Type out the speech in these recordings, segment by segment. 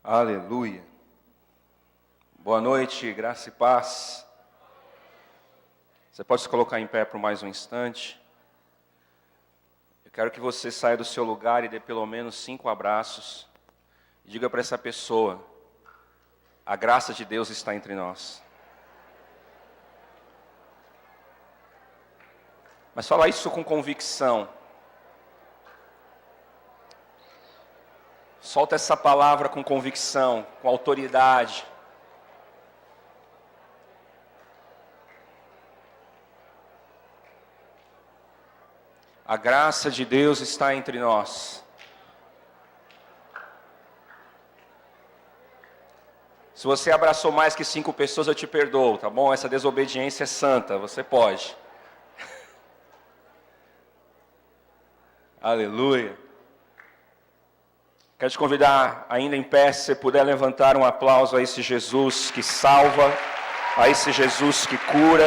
Aleluia. Boa noite, graça e paz. Você pode se colocar em pé por mais um instante. Eu quero que você saia do seu lugar e dê pelo menos 5 abraços. E diga para essa pessoa: a graça de Deus está entre nós. Mas fala isso com convicção. Solta essa palavra com convicção, com autoridade. A graça de Deus está entre nós. Se você abraçou mais que 5 pessoas, eu te perdoo, tá bom? Essa desobediência é santa, você pode. Aleluia. Quero te convidar, ainda em pé, se você puder levantar um aplauso a esse Jesus que salva, a esse Jesus que cura,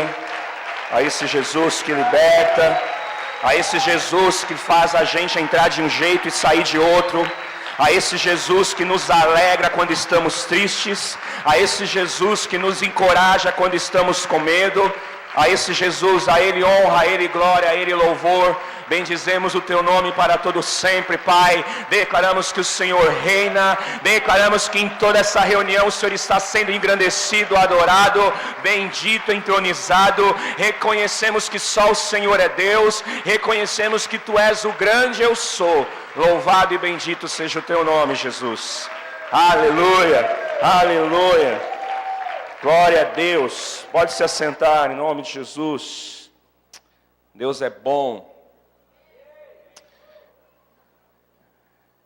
a esse Jesus que liberta, a esse Jesus que faz a gente entrar de um jeito e sair de outro, a esse Jesus que nos alegra quando estamos tristes, a esse Jesus que nos encoraja quando estamos com medo, a esse Jesus, a Ele honra, a Ele glória, a Ele louvor. Bendizemos o Teu nome para todo sempre, Pai. Declaramos que o Senhor reina. Declaramos que em toda essa reunião o Senhor está sendo engrandecido, adorado, bendito, entronizado. Reconhecemos que só o Senhor é Deus. Reconhecemos que Tu és o grande eu sou. Louvado e bendito seja o Teu nome, Jesus. Aleluia, aleluia. Glória a Deus. Pode se assentar em nome de Jesus. Deus é bom.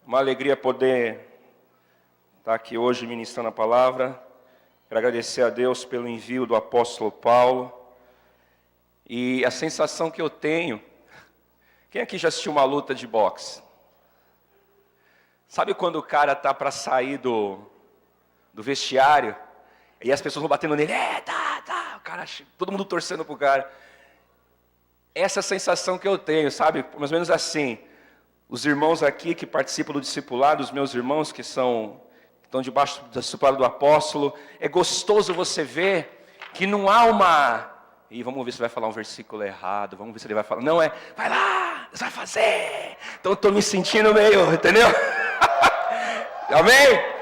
Uma alegria poder estar aqui hoje ministrando a palavra. Quero agradecer a Deus pelo envio do apóstolo Paulo. E a sensação que eu tenho... Quem aqui já assistiu uma luta de boxe? Sabe quando o cara está para sair do vestiário? E as pessoas vão batendo nele. O cara, todo mundo torcendo pro cara. Essa é a sensação que eu tenho, sabe? Mais ou menos assim. Os irmãos aqui que participam do discipulado, os meus irmãos que estão debaixo do discipulado do apóstolo, é gostoso você ver que não há uma... E vamos ver se vai falar um versículo errado, vamos ver se ele vai falar... Não, vai lá, você vai fazer. Então eu estou me sentindo meio, entendeu? Amém?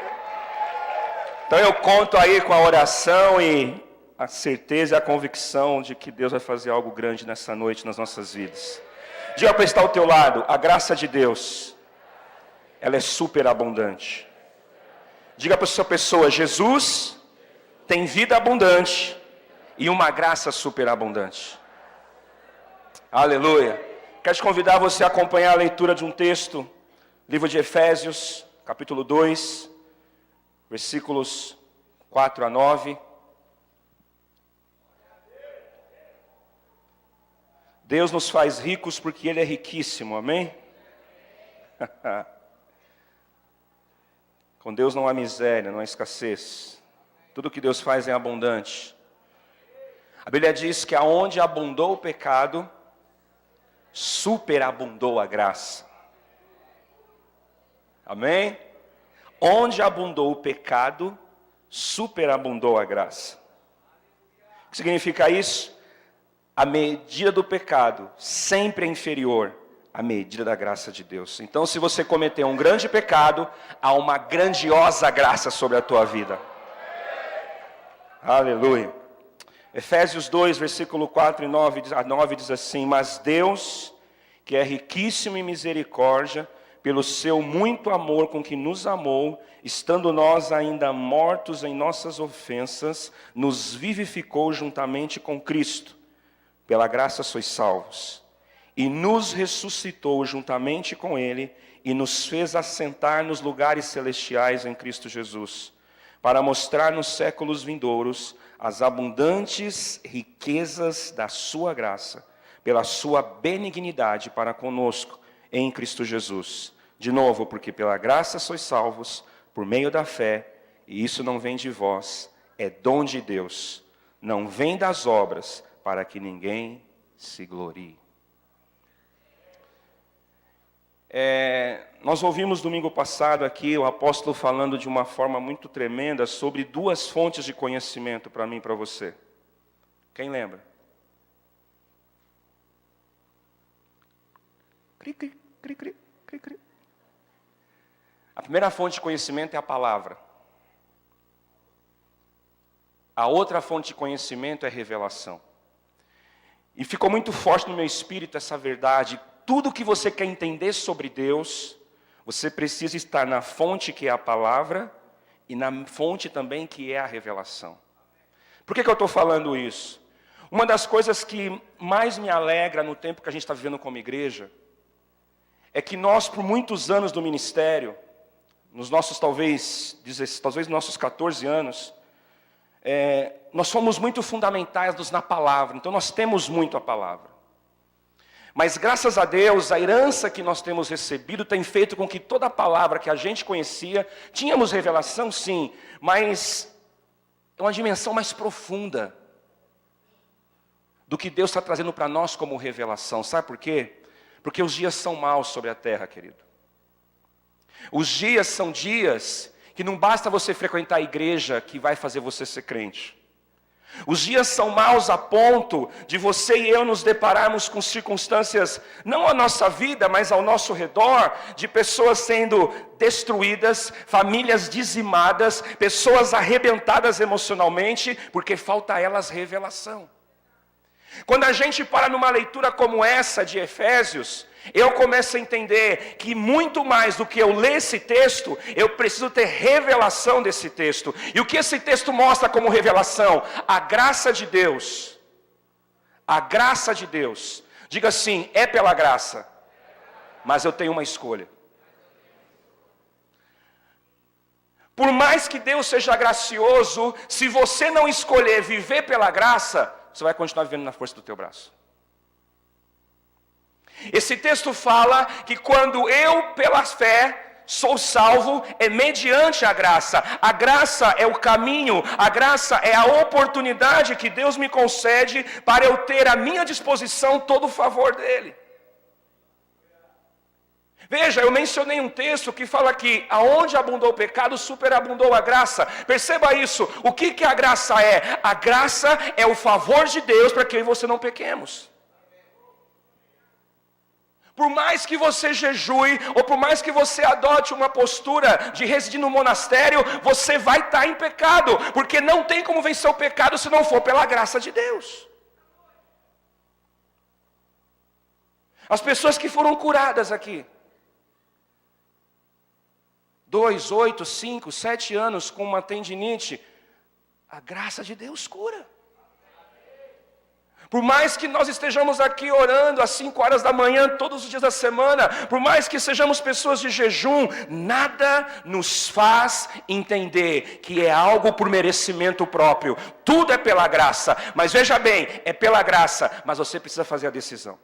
Então eu conto aí com a oração e a certeza e a convicção de que Deus vai fazer algo grande nessa noite nas nossas vidas. Diga para estar ao teu lado: a graça de Deus, ela é superabundante. Diga para a sua pessoa: Jesus tem vida abundante e uma graça superabundante. Aleluia. Quero te convidar você a acompanhar a leitura de um texto, livro de Efésios, capítulo 2, versículos 4 a 9. Deus nos faz ricos porque Ele é riquíssimo, amém? Com Deus não há miséria, não há escassez. Tudo que Deus faz é abundante. A Bíblia diz que aonde abundou o pecado, superabundou a graça. Amém? Onde abundou o pecado, superabundou a graça. O que significa isso? A medida do pecado sempre é inferior à medida da graça de Deus. Então, se você cometeu um grande pecado, há uma grandiosa graça sobre a tua vida. Aleluia. Efésios 2, versículo 4 e 9 diz assim: Mas Deus, que é riquíssimo em misericórdia, pelo seu muito amor com que nos amou, estando nós ainda mortos em nossas ofensas, nos vivificou juntamente com Cristo. Pela graça sois salvos, e nos ressuscitou juntamente com Ele, e nos fez assentar nos lugares celestiais em Cristo Jesus, para mostrar nos séculos vindouros as abundantes riquezas da sua graça, pela sua benignidade para conosco em Cristo Jesus. De novo, porque pela graça sois salvos, por meio da fé, e isso não vem de vós, é dom de Deus, não vem das obras, para que ninguém se glorie. Nós ouvimos domingo passado aqui o apóstolo falando de uma forma muito tremenda sobre duas fontes de conhecimento para mim e para você. Quem lembra? Cri, cri, cri, cri, cri, cri. A primeira fonte de conhecimento é a palavra. A outra fonte de conhecimento é revelação. E ficou muito forte no meu espírito essa verdade. Tudo que você quer entender sobre Deus, você precisa estar na fonte que é a palavra e na fonte também que é a revelação. Por que eu estou falando isso? Uma das coisas que mais me alegra no tempo que a gente está vivendo como igreja, é que nós, por muitos anos do ministério, nos nossos talvez nossos 14 anos, nós somos muito fundamentados na palavra, então nós temos muito a palavra. Mas graças a Deus, a herança que nós temos recebido tem feito com que toda a palavra que a gente conhecia, tínhamos revelação sim, mas é uma dimensão mais profunda do que Deus está trazendo para nós como revelação. Sabe por quê? Porque os dias são maus sobre a terra, querido. Os dias são dias que não basta você frequentar a igreja que vai fazer você ser crente. Os dias são maus a ponto de você e eu nos depararmos com circunstâncias, não à nossa vida, mas ao nosso redor, de pessoas sendo destruídas, famílias dizimadas, pessoas arrebentadas emocionalmente, porque falta a elas revelação. Quando a gente para numa leitura como essa de Efésios, eu começo a entender que muito mais do que eu ler esse texto, eu preciso ter revelação desse texto. E o que esse texto mostra como revelação? A graça de Deus. A graça de Deus. Diga assim, é pela graça, mas eu tenho uma escolha. Por mais que Deus seja gracioso, se você não escolher viver pela graça, você vai continuar vivendo na força do teu braço. Esse texto fala que quando eu, pela fé, sou salvo, é mediante a graça. A graça é o caminho, a graça é a oportunidade que Deus me concede para eu ter à minha disposição todo o favor dEle. Veja, eu mencionei um texto que fala que aonde abundou o pecado, superabundou a graça. Perceba isso, o que a graça é? A graça é o favor de Deus para que eu e você não pequemos. Por mais que você jejue, ou por mais que você adote uma postura de residir no monastério, você vai estar em pecado, porque não tem como vencer o pecado se não for pela graça de Deus. As pessoas que foram curadas aqui, 2, 8, 5, 7 anos com uma tendinite, a graça de Deus cura. Por mais que nós estejamos aqui orando às 5 horas da manhã, todos os dias da semana, por mais que sejamos pessoas de jejum, nada nos faz entender que é algo por merecimento próprio. Tudo é pela graça, mas veja bem, é pela graça, mas você precisa fazer a decisão.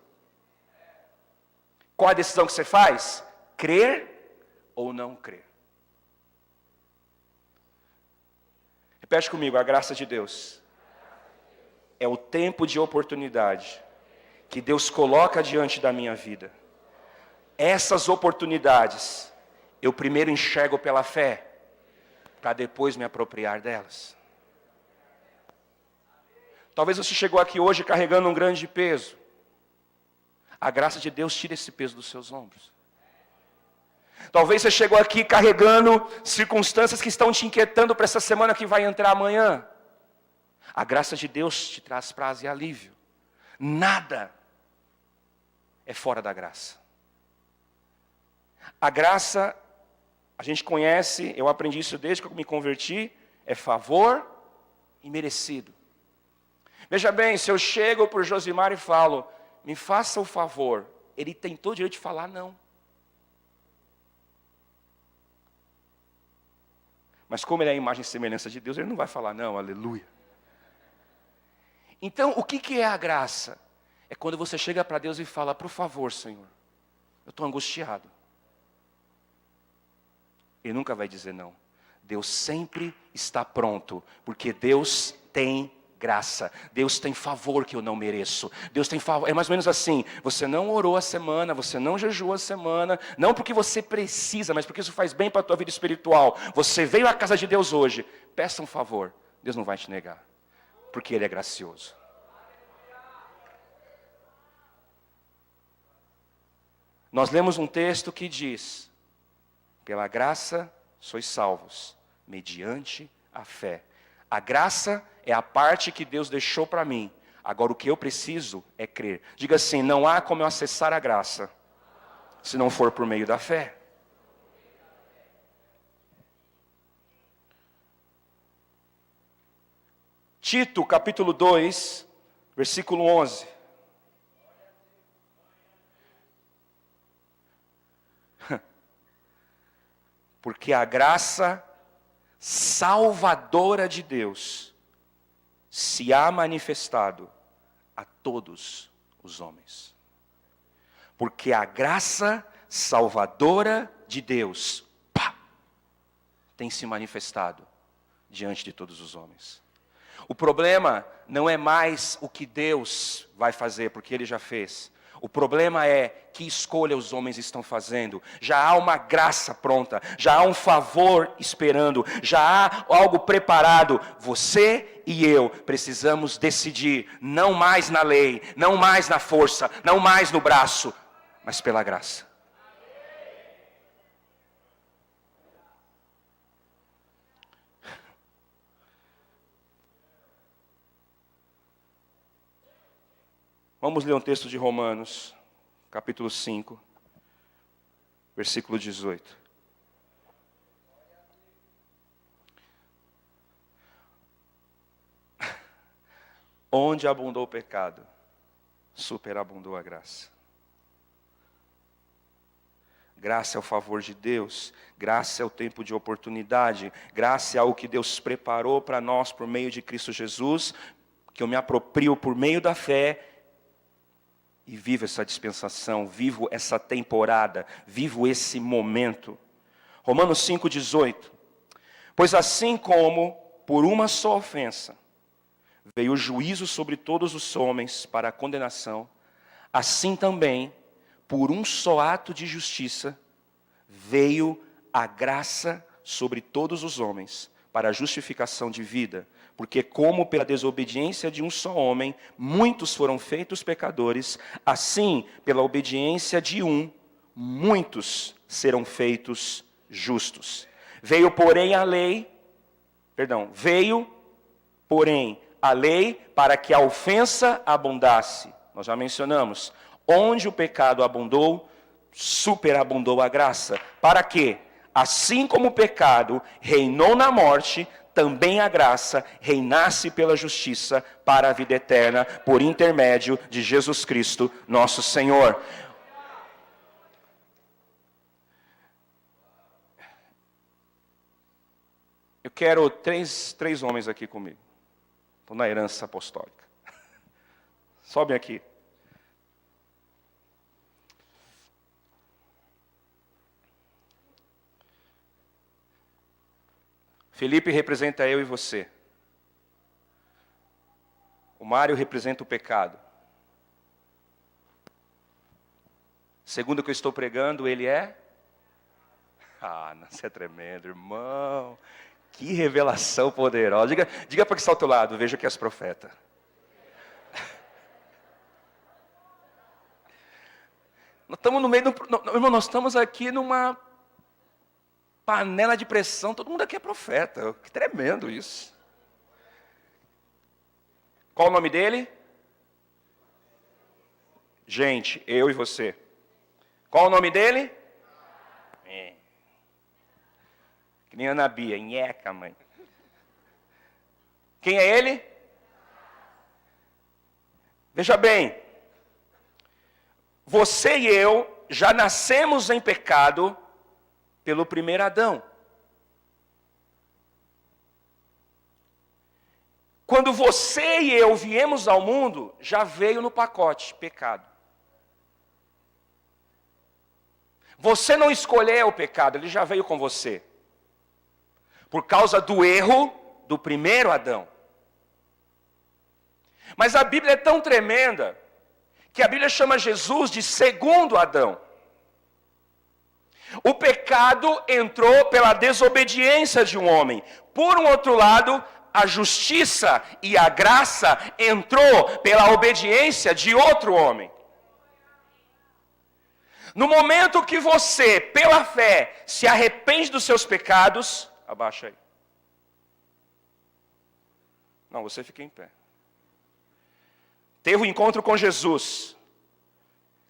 Qual a decisão que você faz? Crer ou não crer? Repete comigo, a graça de Deus é o tempo de oportunidade que Deus coloca diante da minha vida. Essas oportunidades, eu primeiro enxergo pela fé, para depois me apropriar delas. Talvez você chegou aqui hoje carregando um grande peso. A graça de Deus tira esse peso dos seus ombros. Talvez você chegou aqui carregando circunstâncias que estão te inquietando para essa semana que vai entrar amanhã. A graça de Deus te traz paz e alívio. Nada é fora da graça. A graça, a gente conhece, eu aprendi isso desde que eu me converti, é favor imerecido. Veja bem, se eu chego para o Josimar e falo, me faça o favor, ele tem todo o direito de falar não. Mas como ele é a imagem e semelhança de Deus, ele não vai falar não, aleluia. Então, o que é a graça? É quando você chega para Deus e fala, por favor, Senhor, eu estou angustiado. Ele nunca vai dizer não. Deus sempre está pronto, porque Deus tem graça. Deus tem favor que eu não mereço. Deus tem favor. É mais ou menos assim: você não orou a semana, você não jejuou a semana, não porque você precisa, mas porque isso faz bem para a tua vida espiritual. Você veio à casa de Deus hoje, peça um favor. Deus não vai te negar, porque Ele é gracioso. Nós lemos um texto que diz: pela graça sois salvos, mediante a fé. A graça é a parte que Deus deixou para mim. Agora o que eu preciso é crer. Diga assim: não há como eu acessar a graça se não for por meio da fé. Tito, capítulo 2, versículo 11. Porque a graça salvadora de Deus se há manifestado a todos os homens. Porque a graça salvadora de Deus tem se manifestado diante de todos os homens. O problema não é mais o que Deus vai fazer, porque Ele já fez. O problema é que escolha os homens estão fazendo. Já há uma graça pronta, já há um favor esperando, já há algo preparado. Você e eu precisamos decidir, não mais na lei, não mais na força, não mais no braço, mas pela graça. Vamos ler um texto de Romanos, capítulo 5, versículo 18. Onde abundou o pecado, superabundou a graça. Graça é o favor de Deus, graça é o tempo de oportunidade, graça é algo que Deus preparou para nós por meio de Cristo Jesus, que eu me aproprio por meio da fé, e vivo essa dispensação, vivo essa temporada, vivo esse momento. Romanos 5,18. Pois assim como por uma só ofensa veio o juízo sobre todos os homens para a condenação, assim também, por um só ato de justiça, veio a graça sobre todos os homens para a justificação de vida. Porque como pela desobediência de um só homem, muitos foram feitos pecadores, assim, pela obediência de um, muitos serão feitos justos. Veio, porém, a lei para que a ofensa abundasse. Nós já mencionamos, onde o pecado abundou, superabundou a graça. Para quê? Assim como o pecado reinou na morte, também a graça reinasse pela justiça para a vida eterna, por intermédio de Jesus Cristo, nosso Senhor. Eu quero três homens aqui comigo. Estou na herança apostólica. Sobem aqui. Felipe representa eu e você. O Mário representa o pecado. Segundo o que eu estou pregando, ele é? Você é tremendo, irmão. Que revelação poderosa. Diga para que está ao teu lado, veja que és profeta. Nós estamos no meio irmão, nós estamos aqui numa panela de pressão, todo mundo aqui é profeta. Que tremendo isso. Qual o nome dele? Gente, eu e você. Qual o nome dele? Que nem Ana Bia, nheca, mãe. Quem é ele? Veja bem, você e eu já nascemos em pecado pelo primeiro Adão. Quando você e eu viemos ao mundo, já veio no pacote pecado. Você não escolheu o pecado, ele já veio com você. Por causa do erro do primeiro Adão. Mas a Bíblia é tão tremenda, que a Bíblia chama Jesus de segundo Adão. O pecado entrou pela desobediência de um homem. Por um outro lado, a justiça e a graça entrou pela obediência de outro homem. No momento que você, pela fé, se arrepende dos seus pecados, abaixa aí. Não, você fica em pé. Teve um encontro com Jesus.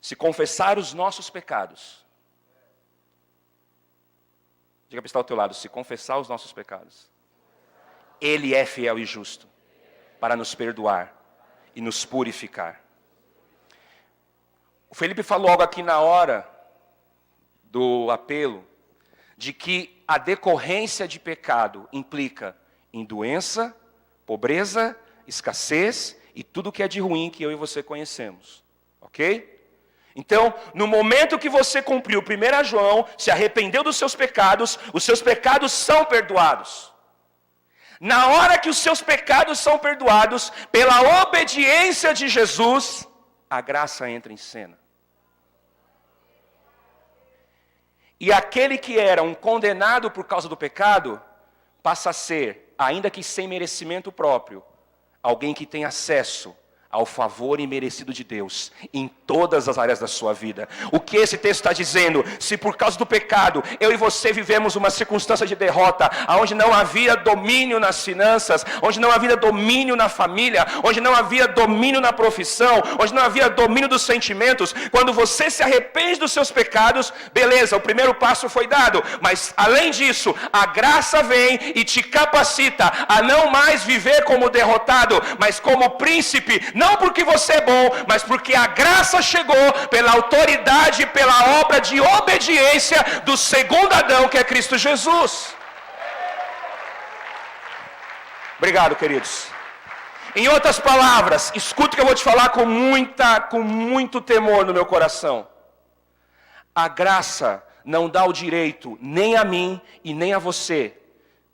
Se confessar os nossos pecados. Diga para estar ao teu lado, se confessar os nossos pecados. Ele é fiel e justo para nos perdoar e nos purificar. O Felipe falou algo aqui na hora do apelo, de que a decorrência de pecado implica em doença, pobreza, escassez e tudo que é de ruim que eu e você conhecemos. Ok? Então, no momento que você cumpriu 1 João, se arrependeu dos seus pecados, os seus pecados são perdoados. Na hora que os seus pecados são perdoados, pela obediência de Jesus, a graça entra em cena. E aquele que era um condenado por causa do pecado, passa a ser, ainda que sem merecimento próprio, alguém que tem acesso ao favor imerecido de Deus em todas as áreas da sua vida. O que esse texto está dizendo? Se por causa do pecado eu e você vivemos uma circunstância de derrota, onde não havia domínio nas finanças, onde não havia domínio na família, onde não havia domínio na profissão, onde não havia domínio dos sentimentos, quando você se arrepende dos seus pecados, beleza, o primeiro passo foi dado, mas além disso, a graça vem e te capacita a não mais viver como derrotado, mas como príncipe. Não porque você é bom, mas porque a graça chegou pela autoridade, pela obra de obediência do segundo Adão, que é Cristo Jesus. Obrigado, queridos. Em outras palavras, escuta o que eu vou te falar com muito temor no meu coração. A graça não dá o direito nem a mim e nem a você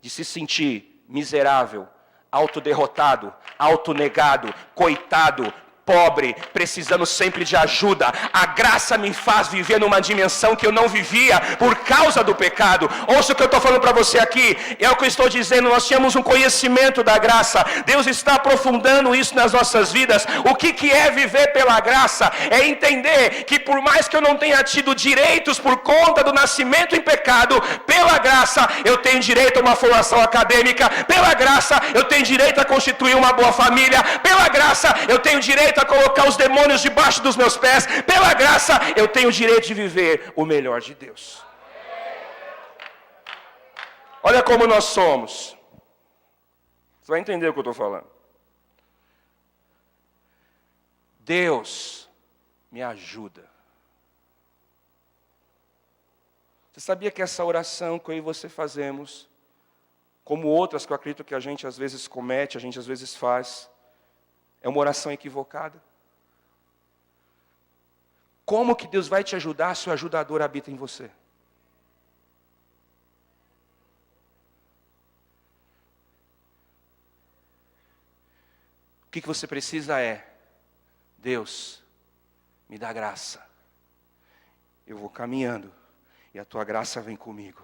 de se sentir miserável, autoderrotado, autonegado, coitado, pobre, precisando sempre de ajuda. A graça me faz viver numa dimensão que eu não vivia por causa do pecado. Ouça o que eu estou falando para você aqui, é o que eu estou dizendo, nós tínhamos um conhecimento da graça, Deus está aprofundando isso nas nossas vidas. O que é viver pela graça? É entender que por mais que eu não tenha tido direitos por conta do nascimento em pecado, pela graça eu tenho direito a uma formação acadêmica, pela graça eu tenho direito a constituir uma boa família, pela graça eu tenho direito a colocar os demônios debaixo dos meus pés, pela graça eu tenho o direito de viver o melhor de Deus. Olha como nós somos. Você vai entender o que eu estou falando. Deus me ajuda. Você sabia que essa oração que eu e você fazemos, como outras que eu acredito que a gente às vezes comete, a gente às vezes faz, é uma oração equivocada? Como que Deus vai te ajudar se o ajudador habita em você? O que você precisa é: Deus, me dá graça. Eu vou caminhando e a tua graça vem comigo.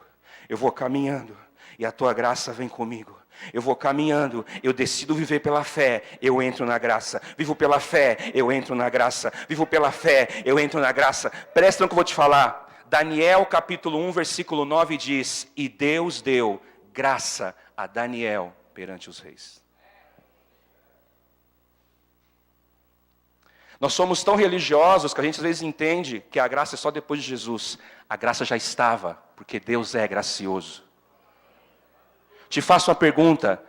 Eu vou caminhando e a tua graça vem comigo. Eu vou caminhando, eu decido viver pela fé, eu entro na graça. Vivo pela fé, eu entro na graça. Vivo pela fé, eu entro na graça. Presta atenção que eu vou te falar. Daniel capítulo 1, versículo 9 diz: e Deus deu graça a Daniel perante os reis. Nós somos tão religiosos que a gente às vezes entende que a graça é só depois de Jesus. A graça já estava, porque Deus é gracioso. Te faço uma pergunta: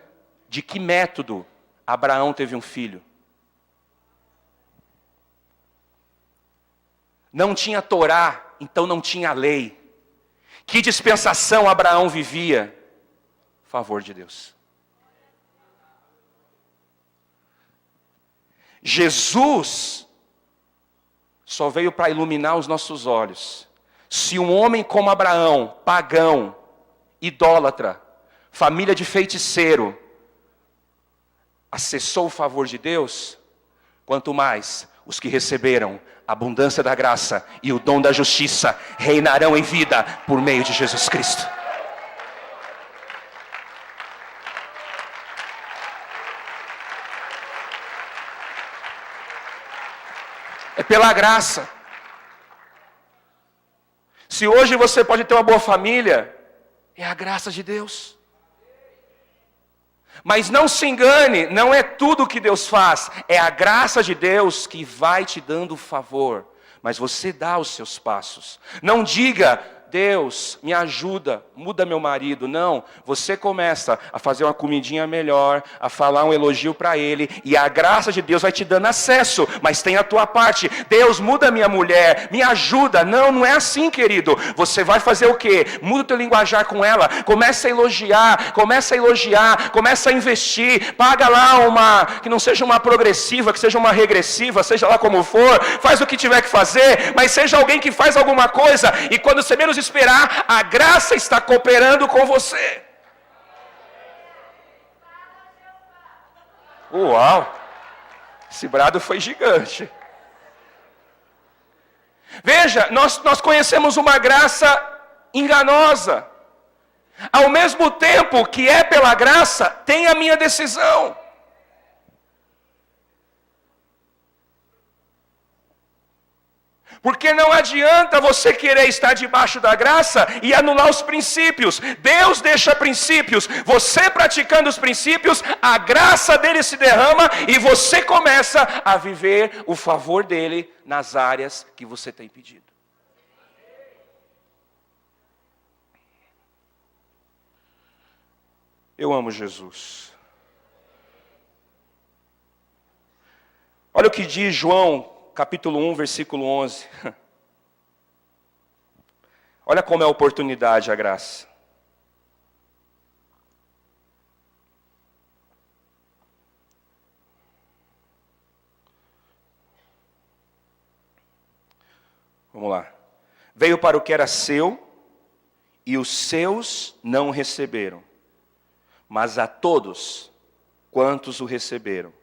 de que método Abraão teve um filho? Não tinha Torá, então não tinha lei. Que dispensação Abraão vivia? Favor de Deus. Jesus só veio para iluminar os nossos olhos. Se um homem como Abraão, pagão, idólatra, família de feiticeiro, acessou o favor de Deus, Quanto mais os que receberam a abundância da graça e o dom da justiça reinarão em vida por meio de Jesus Cristo. É pela graça. Se hoje você pode ter uma boa família, é a graça de Deus. Mas não se engane, não é tudo que Deus faz, é a graça de Deus que vai te dando favor, mas você dá os seus passos. Não diga: Deus, me ajuda, muda meu marido. Não, você começa a fazer uma comidinha melhor, a falar um elogio para ele, e a graça de Deus vai te dando acesso, mas tem a tua parte. Deus, muda minha mulher, me ajuda. Não, não é assim, querido. Você vai fazer o quê? Muda o teu linguajar com ela, começa a elogiar, começa a investir, paga lá que não seja uma progressiva, que seja uma regressiva, seja lá como for, faz o que tiver que fazer, mas seja alguém que faz alguma coisa, e quando você menos esperar, a graça está cooperando com você. Uau! Esse brado foi gigante. Veja, nós conhecemos uma graça enganosa. Ao mesmo tempo que é pela graça, tem a minha decisão. Porque não adianta você querer estar debaixo da graça e anular os princípios. Deus deixa princípios. Você praticando os princípios, a graça dele se derrama e você começa a viver o favor dele nas áreas que você tem pedido. Eu amo Jesus. Olha o que diz João, capítulo 1, versículo 11. Olha como é a oportunidade, a graça. Vamos lá. Veio para o que era seu, e os seus não receberam. Mas a todos quantos o receberam,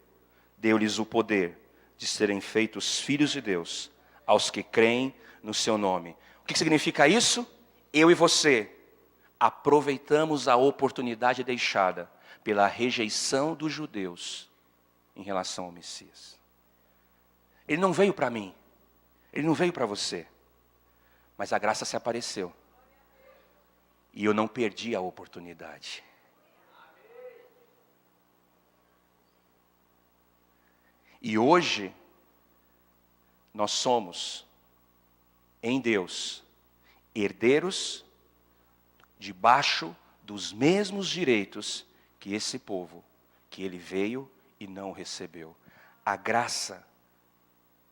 deu-lhes o poder de serem feitos filhos de Deus, aos que creem no seu nome. O que significa isso? Eu e você aproveitamos a oportunidade deixada pela rejeição dos judeus em relação ao Messias. Ele não veio para mim, ele não veio para você, mas a graça se apareceu. E eu não perdi a oportunidade. E hoje, nós somos, em Deus, herdeiros debaixo dos mesmos direitos que esse povo, que ele veio e não recebeu. A graça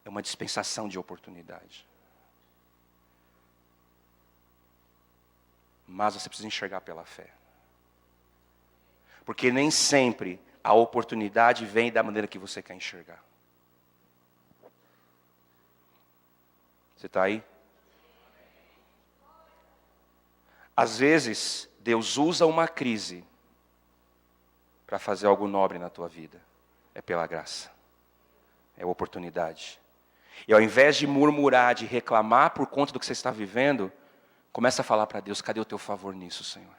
é uma dispensação de oportunidade. Mas você precisa enxergar pela fé. Porque nem sempre a oportunidade vem da maneira que você quer enxergar. Você está aí? Às vezes, Deus usa uma crise para fazer algo nobre na tua vida. É pela graça. É oportunidade. E ao invés de murmurar, de reclamar por conta do que você está vivendo, começa a falar para Deus: cadê o teu favor nisso, Senhor?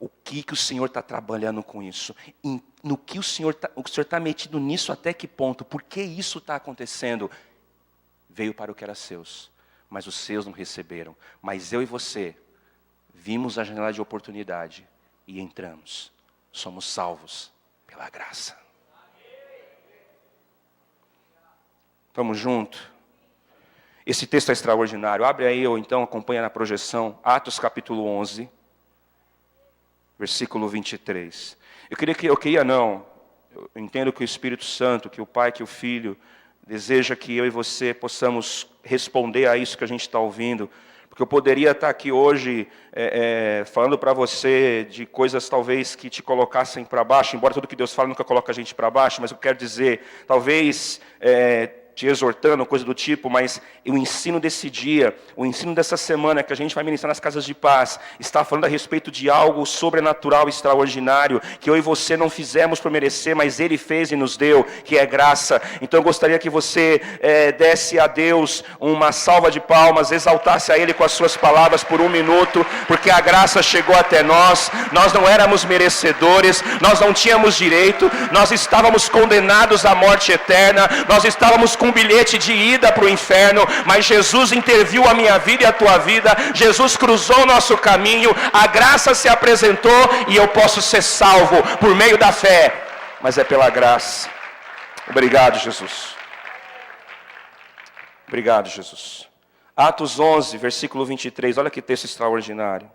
O que o Senhor está trabalhando com isso? No que o Senhor está metido nisso, até que ponto? Por que isso está acontecendo? Veio para o que era seus, mas os seus não receberam. Mas eu e você vimos a janela de oportunidade e entramos. Somos salvos pela graça. Vamos junto? Esse texto é extraordinário. Abre aí ou então acompanha na projeção. Atos capítulo 11. Versículo 23. Eu entendo que o Espírito Santo, que o Pai, que o Filho, deseja que eu e você possamos responder a isso que a gente está ouvindo. Porque eu poderia estar aqui hoje falando para você de coisas talvez que te colocassem para baixo, embora tudo que Deus fala nunca coloca a gente para baixo, mas eu quero dizer, talvez te exortando, coisa do tipo, mas o ensino desse dia, o ensino dessa semana que a gente vai ministrar nas casas de paz, está falando a respeito de algo sobrenatural, extraordinário, que eu e você não fizemos por merecer, mas Ele fez e nos deu, que é graça. Então eu gostaria que você desse a Deus uma salva de palmas, exaltasse a Ele com as suas palavras por 1 minuto, porque a graça chegou até nós não éramos merecedores, nós não tínhamos direito, nós estávamos condenados à morte eterna, nós estávamos com um bilhete de ida para o inferno, mas Jesus interviu a minha vida e a tua vida, Jesus cruzou o nosso caminho, a graça se apresentou e eu posso ser salvo por meio da fé, mas é pela graça. Obrigado, Jesus. Obrigado, Jesus. Atos 11, versículo 23, olha que texto extraordinário.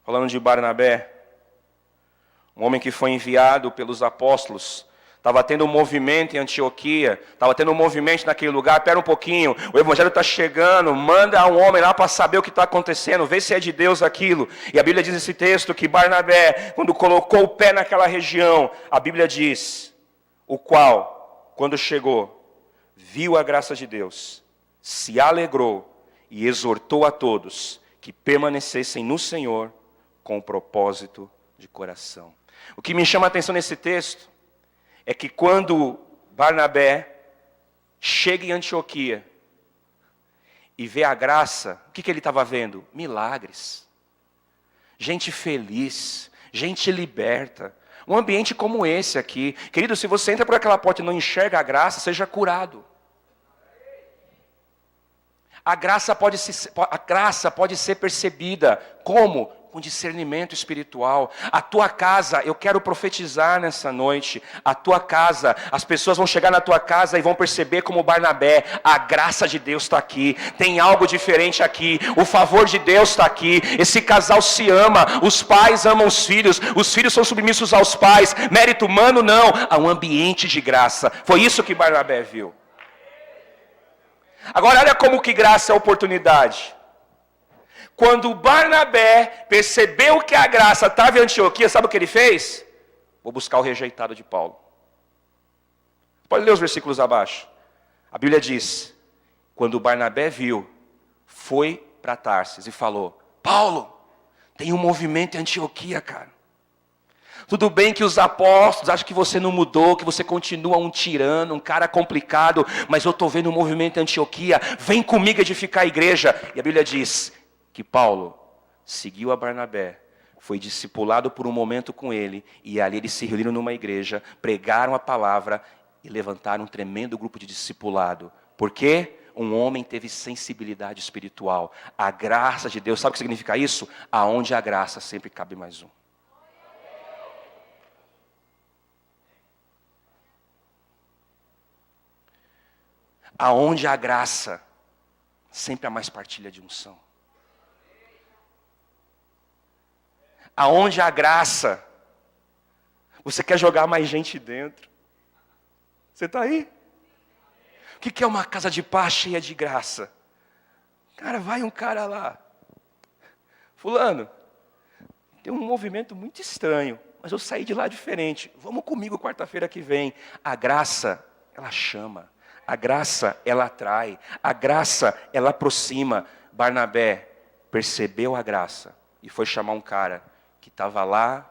Falando de Barnabé, um homem que foi enviado pelos apóstolos, estava tendo um movimento em Antioquia, estava tendo um movimento naquele lugar, espera um pouquinho, o evangelho está chegando, manda um homem lá para saber o que está acontecendo, vê se é de Deus aquilo. E a Bíblia diz nesse texto que Barnabé, quando colocou o pé naquela região, a Bíblia diz, o qual, quando chegou, viu a graça de Deus, se alegrou e exortou a todos que permanecessem no Senhor com o propósito de coração. O que me chama a atenção nesse texto é que quando Barnabé chega em Antioquia e vê a graça, o que ele estava vendo? Milagres. Gente feliz, gente liberta. Um ambiente como esse aqui. Querido, se você entra por aquela porta e não enxerga a graça, seja curado. A graça pode ser percebida como? Com discernimento espiritual. A tua casa, eu quero profetizar nessa noite, a tua casa, as pessoas vão chegar na tua casa e vão perceber como Barnabé, a graça de Deus está aqui, tem algo diferente aqui, o favor de Deus está aqui, esse casal se ama, os pais amam os filhos são submissos aos pais, mérito humano não, há um ambiente de graça, foi isso que Barnabé viu. Agora olha como que graça é oportunidade. Quando Barnabé percebeu que a graça estava em Antioquia, sabe o que ele fez? Vou buscar o rejeitado de Paulo. Pode ler os versículos abaixo. A Bíblia diz, quando Barnabé viu, foi para Tarsis e falou, Paulo, tem um movimento em Antioquia, cara. Tudo bem que os apóstolos acham que você não mudou, que você continua um tirano, um cara complicado, mas eu estou vendo um movimento em Antioquia, vem comigo edificar a igreja. E a Bíblia diz que Paulo seguiu a Barnabé, foi discipulado por um momento com ele, e ali eles se reuniram numa igreja, pregaram a palavra e levantaram um tremendo grupo de discipulado. Por quê? Um homem teve sensibilidade espiritual. A graça de Deus, sabe o que significa isso? Aonde há graça sempre cabe mais um. Aonde há graça, sempre há mais partilha de unção. Aonde há graça, você quer jogar mais gente dentro. Você está aí? O que é uma casa de paz cheia de graça? Cara, vai um cara lá. Fulano, tem um movimento muito estranho, mas eu saí de lá diferente. Vamos comigo quarta-feira que vem. A graça, ela chama. A graça, ela atrai. A graça, ela aproxima. Barnabé percebeu a graça e foi chamar um cara que estava lá,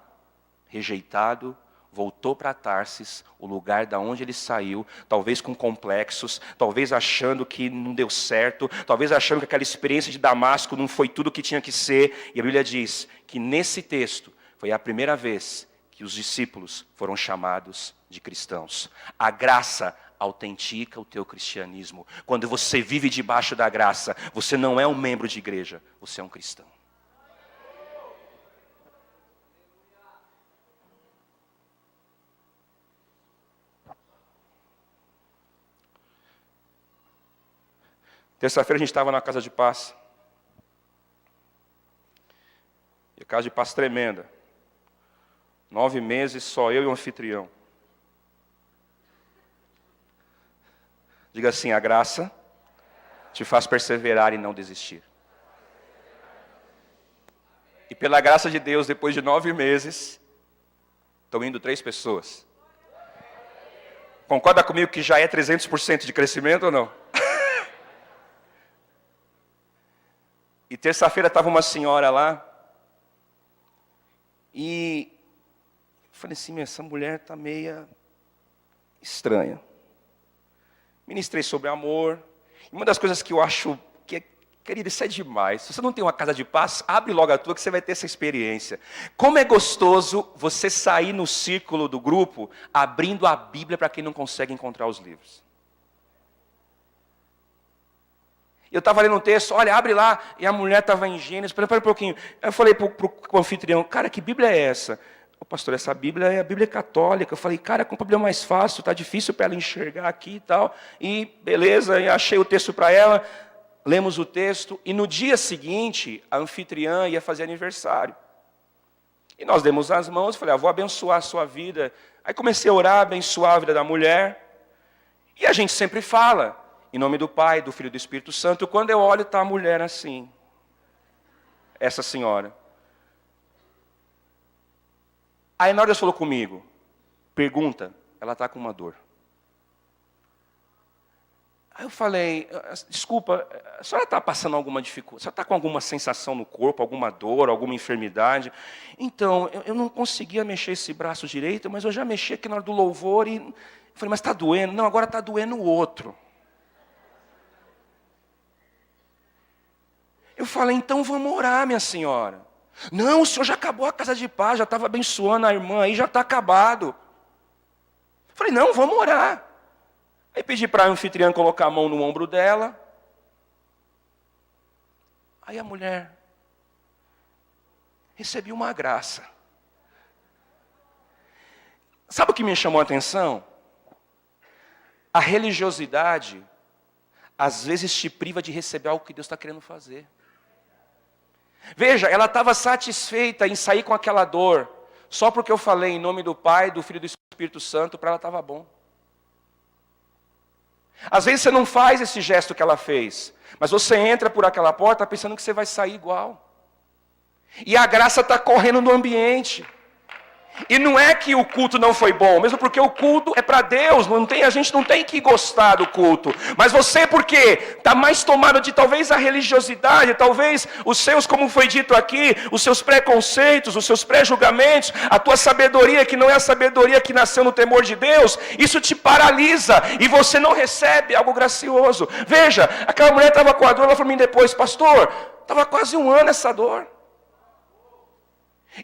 rejeitado, voltou para Tarsis, o lugar da onde ele saiu, talvez com complexos, talvez achando que não deu certo, talvez achando que aquela experiência de Damasco não foi tudo o que tinha que ser. E a Bíblia diz que nesse texto foi a primeira vez que os discípulos foram chamados de cristãos. A graça autentica o teu cristianismo. Quando você vive debaixo da graça, você não é um membro de igreja, você é um cristão. Terça-feira a gente estava na casa de paz. E a casa de paz tremenda. 9 meses, só eu e o anfitrião. Diga assim, a graça te faz perseverar e não desistir. E pela graça de Deus, depois de 9 meses, estão indo 3 pessoas. Concorda comigo que já é 300% de crescimento ou não? E terça-feira estava uma senhora lá. E eu falei assim, essa mulher está meia estranha. Ministrei sobre amor. E uma das coisas que eu acho que, querido, isso é demais. Se você não tem uma casa de paz, abre logo a tua que você vai ter essa experiência. Como é gostoso você sair no círculo do grupo, abrindo a Bíblia para quem não consegue encontrar os livros. Eu estava lendo um texto, olha, abre lá, e a mulher estava em Gênesis, espera um pouquinho. Eu falei para o anfitrião, cara, que Bíblia é essa? O pastor, essa Bíblia é a Bíblia católica. Eu falei, cara, com a Bíblia mais fácil, está difícil para ela enxergar aqui e tal. E beleza, e achei o texto para ela, lemos o texto, e no dia seguinte, a anfitriã ia fazer aniversário. E nós demos as mãos, falei, vou abençoar a sua vida. Aí comecei a orar, abençoar a vida da mulher. E a gente sempre fala, em nome do Pai, do Filho e do Espírito Santo. Quando eu olho, está a mulher assim. Essa senhora. Aí na hora Deus falou comigo. Pergunta, ela está com uma dor. Aí eu falei, desculpa, a senhora está passando alguma dificuldade? A senhora está com alguma sensação no corpo, alguma dor, alguma enfermidade? Então, eu não conseguia mexer esse braço direito, mas eu já mexi aqui na hora do louvor e... Eu falei, mas está doendo? Não, agora está doendo o outro. Eu falei, então vamos orar, minha senhora. Não, o senhor já acabou a casa de paz, já estava abençoando a irmã, aí já está acabado. Eu falei, não, vamos orar. Aí pedi para a anfitriã colocar a mão no ombro dela. Aí a mulher, recebi uma graça. Sabe o que me chamou a atenção? A religiosidade, às vezes te priva de receber algo que Deus está querendo fazer. Veja, ela estava satisfeita em sair com aquela dor, só porque eu falei em nome do Pai, do Filho e do Espírito Santo, para ela estava bom. Às vezes você não faz esse gesto que ela fez, mas você entra por aquela porta pensando que você vai sair igual. E a graça está correndo no ambiente. E não é que o culto não foi bom, mesmo porque o culto é para Deus, a gente não tem que gostar do culto. Mas você, porque está mais tomado de talvez a religiosidade, talvez os seus, como foi dito aqui, os seus preconceitos, os seus pré-julgamentos, a tua sabedoria que não é a sabedoria que nasceu no temor de Deus, isso te paralisa e você não recebe algo gracioso. Veja, aquela mulher estava com a dor, ela falou para mim depois, pastor, estava quase 1 ano essa dor.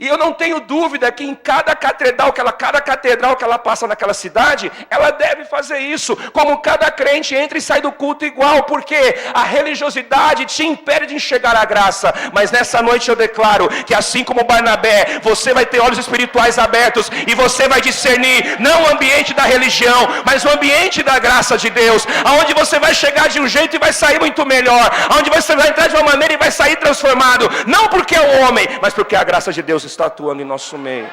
E eu não tenho dúvida que em cada catedral que ela passa naquela cidade, ela deve fazer isso. Como cada crente entra e sai do culto igual, porque a religiosidade te impede de enxergar a graça. Mas nessa noite eu declaro que assim como Barnabé, você vai ter olhos espirituais abertos e você vai discernir não o ambiente da religião, mas o ambiente da graça de Deus, aonde você vai chegar de um jeito e vai sair muito melhor, aonde você vai entrar de uma maneira e vai sair transformado, não porque é o homem, mas porque a graça de Deus está atuando em nosso meio.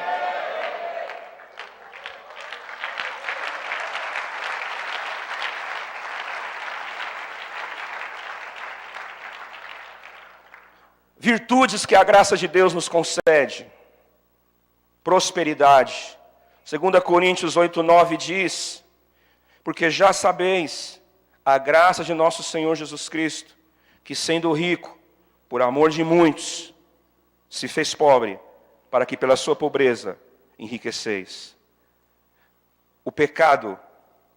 Virtudes que a graça de Deus nos concede. Prosperidade. 2 Coríntios 8:9 diz: porque já sabeis a graça de nosso Senhor Jesus Cristo, que sendo rico, por amor de muitos, se fez pobre, para que pela sua pobreza enriqueceis. O pecado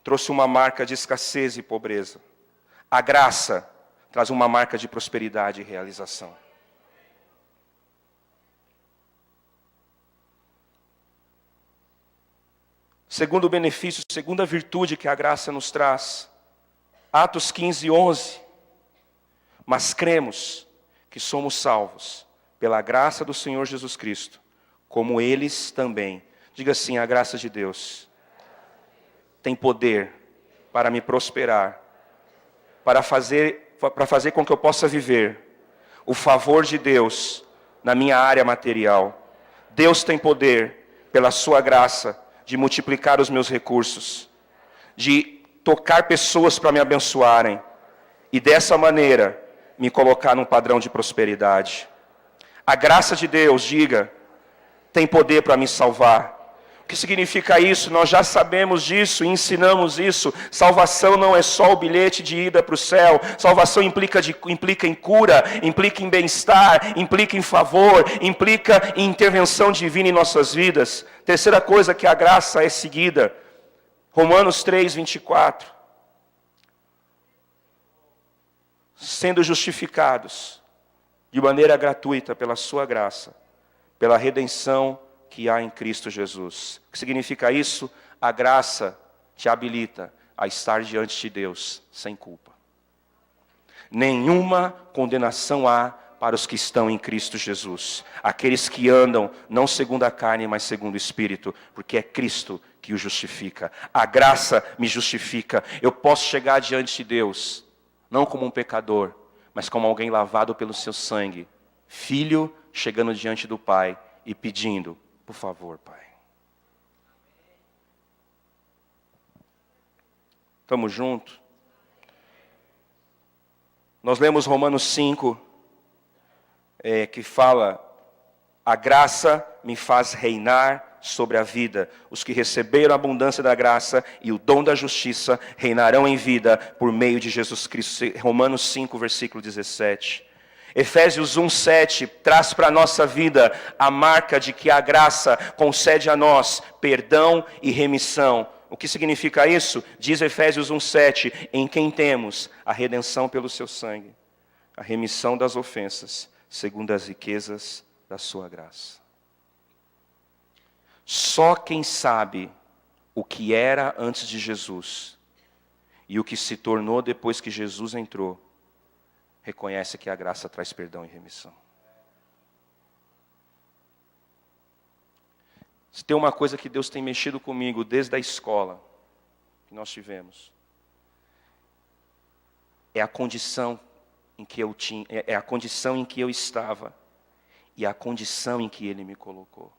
trouxe uma marca de escassez e pobreza. A graça traz uma marca de prosperidade e realização. Segundo benefício, segunda virtude que a graça nos traz. Atos 15:11. Mas cremos que somos salvos pela graça do Senhor Jesus Cristo, como eles também. Diga assim, a graça de Deus tem poder para me prosperar, para fazer com que eu possa viver o favor de Deus na minha área material. Deus tem poder, pela sua graça, de multiplicar os meus recursos, de tocar pessoas para me abençoarem, e dessa maneira, me colocar num padrão de prosperidade. A graça de Deus, diga, tem poder para me salvar. O que significa isso? Nós já sabemos disso e ensinamos isso. Salvação não é só o bilhete de ida para o céu. Salvação implica em cura, implica em bem-estar, implica em favor, implica em intervenção divina em nossas vidas. Terceira coisa, que a graça é seguida. Romanos 3, 24. Sendo justificados de maneira gratuita pela sua graça, pela redenção que há em Cristo Jesus. O que significa isso? A graça te habilita a estar diante de Deus sem culpa. Nenhuma condenação há para os que estão em Cristo Jesus. Aqueles que andam não segundo a carne, mas segundo o Espírito, porque é Cristo que o justifica. A graça me justifica. Eu posso chegar diante de Deus, não como um pecador, mas como alguém lavado pelo seu sangue. Filho chegando diante do Pai e pedindo: por favor, Pai. Estamos juntos? Nós lemos Romanos 5, que fala: a graça me faz reinar sobre a vida. Os que receberam a abundância da graça e o dom da justiça reinarão em vida por meio de Jesus Cristo. Romanos 5, versículo 17. Efésios 1:7 traz para a nossa vida a marca de que a graça concede a nós perdão e remissão. O que significa isso? Diz Efésios 1:7, em quem temos a redenção pelo seu sangue, a remissão das ofensas, segundo as riquezas da sua graça. Só quem sabe o que era antes de Jesus e o que se tornou depois que Jesus entrou, reconhece que a graça traz perdão e remissão. Se tem uma coisa que Deus tem mexido comigo desde a escola que nós tivemos, é a condição em que eu tinha, é a condição em que eu estava e a condição em que Ele me colocou.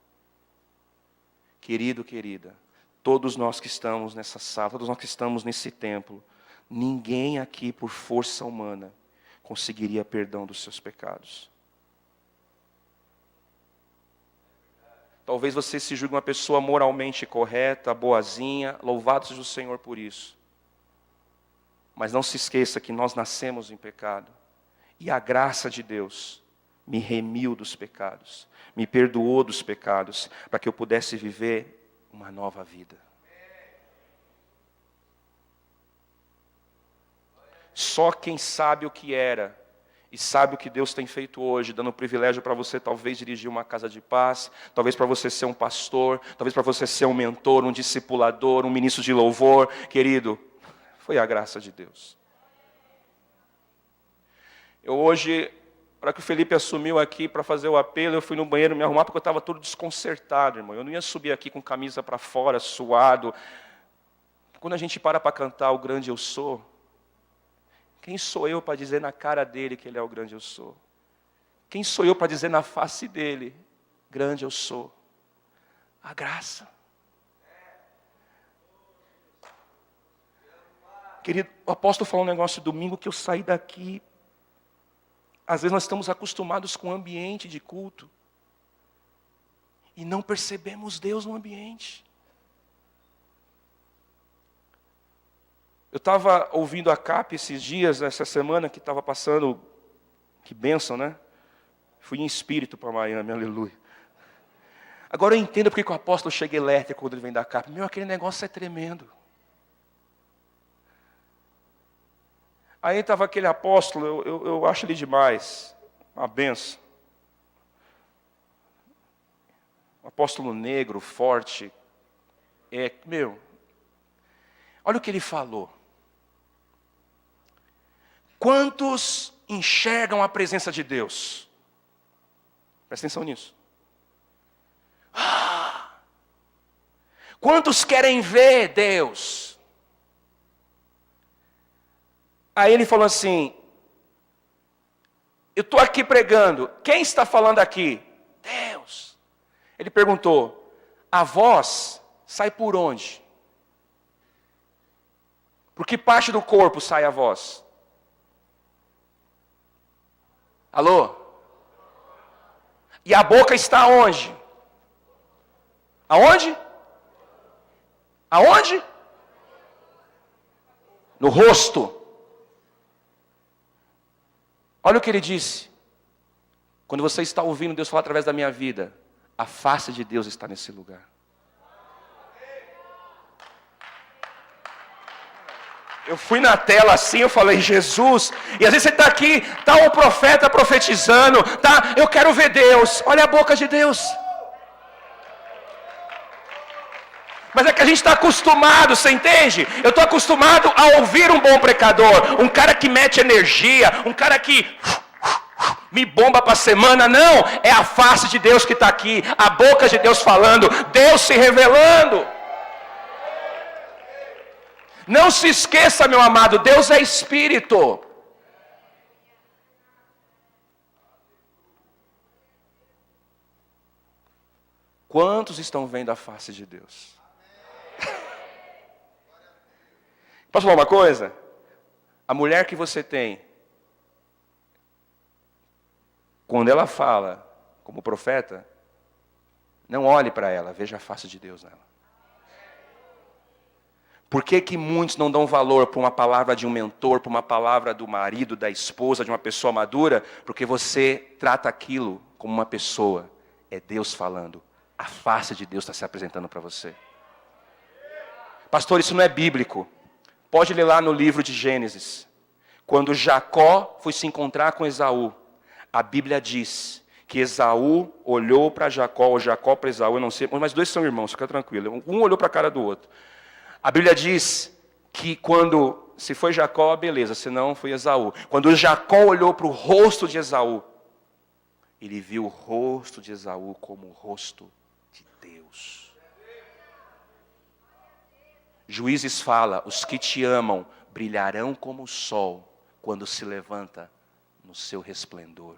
Querido, querida, todos nós que estamos nessa sala, todos nós que estamos nesse templo, ninguém aqui por força humana conseguiria perdão dos seus pecados. Talvez você se julgue uma pessoa moralmente correta, boazinha, louvado seja o Senhor por isso. Mas não se esqueça que nós nascemos em pecado. E a graça de Deus me remiu dos pecados, me perdoou dos pecados, para que eu pudesse viver uma nova vida. Só quem sabe o que era e sabe o que Deus tem feito hoje, dando o privilégio para você talvez dirigir uma casa de paz, talvez para você ser um pastor, talvez para você ser um mentor, um discipulador, um ministro de louvor, querido, foi a graça de Deus. Eu hoje, para que o Felipe assumiu aqui para fazer o apelo, eu fui no banheiro me arrumar porque eu estava todo desconcertado, irmão. Eu não ia subir aqui com camisa para fora, suado. Quando a gente para cantar o grande eu sou, quem sou eu para dizer na cara dele que ele é o grande eu sou? Quem sou eu para dizer na face dele, grande eu sou? A graça. Querido, o apóstolo falou um negócio domingo que eu saí daqui. Às vezes nós estamos acostumados com o ambiente de culto e não percebemos Deus no ambiente. Eu estava ouvindo a CAP esses dias, essa semana que estava passando, que bênção, né? Fui em espírito para Miami, aleluia. Agora eu entendo porque que o apóstolo chega elétrico quando ele vem da CAP. Meu, aquele negócio é tremendo. Aí estava aquele apóstolo, eu acho ele demais, uma benção. Um apóstolo negro, forte. Olha o que ele falou. Quantos enxergam a presença de Deus? Presta atenção nisso. Quantos querem ver Deus? Aí ele falou assim, eu estou aqui pregando, quem está falando aqui? Deus. Ele perguntou, a voz sai por onde? Por que parte do corpo sai a voz? Alô? E a boca está onde? Aonde? Aonde? No rosto. Olha o que ele disse. Quando você está ouvindo Deus falar através da minha vida, a face de Deus está nesse lugar. Eu fui na tela assim, eu falei, Jesus. E às vezes você está aqui, está um profeta profetizando, tá? Eu quero ver Deus. Olha a boca de Deus. Mas é que a gente está acostumado, você entende? Eu estou acostumado a ouvir um bom precador, um cara que mete energia, um cara que me bomba para a semana. Não, é a face de Deus que está aqui, a boca de Deus falando, Deus se revelando. Não se esqueça, meu amado, Deus é Espírito. Quantos estão vendo a face de Deus? Posso falar uma coisa? A mulher que você tem, quando ela fala como profeta, não olhe para ela, veja a face de Deus nela. Por que que muitos não dão valor para uma palavra de um mentor, para uma palavra do marido, da esposa, de uma pessoa madura? Porque você trata aquilo como uma pessoa. É Deus falando. A face de Deus está se apresentando para você. Pastor, isso não é bíblico. Pode ler lá no livro de Gênesis. Quando Jacó foi se encontrar com Esaú, a Bíblia diz que Esaú olhou para Jacó, ou Jacó para Esaú, eu não sei, mas dois são irmãos, fica tranquilo. Um olhou para a cara do outro. A Bíblia diz que se foi Jacó, beleza, se não foi Esaú. Quando Jacó olhou para o rosto de Esaú, ele viu o rosto de Esaú como o rosto de Deus. Juízes fala, os que te amam brilharão como o sol quando se levanta no seu resplendor.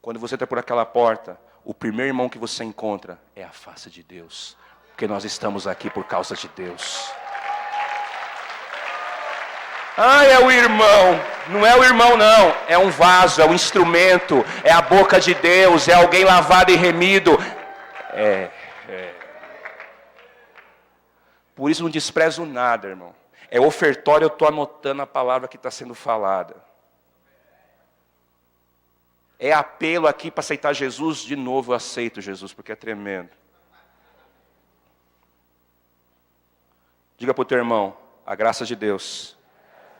Quando você está por aquela porta, o primeiro irmão que você encontra é a face de Deus. Porque nós estamos aqui por causa de Deus. Ah, é o irmão. Não é o irmão não, é um vaso, é um instrumento, é a boca de Deus, é alguém lavado e remido. Por isso não desprezo nada, irmão. É ofertório, eu estou anotando a palavra que está sendo falada. É apelo aqui para aceitar Jesus, de novo eu aceito Jesus, porque é tremendo. Diga para o teu irmão, a graça de Deus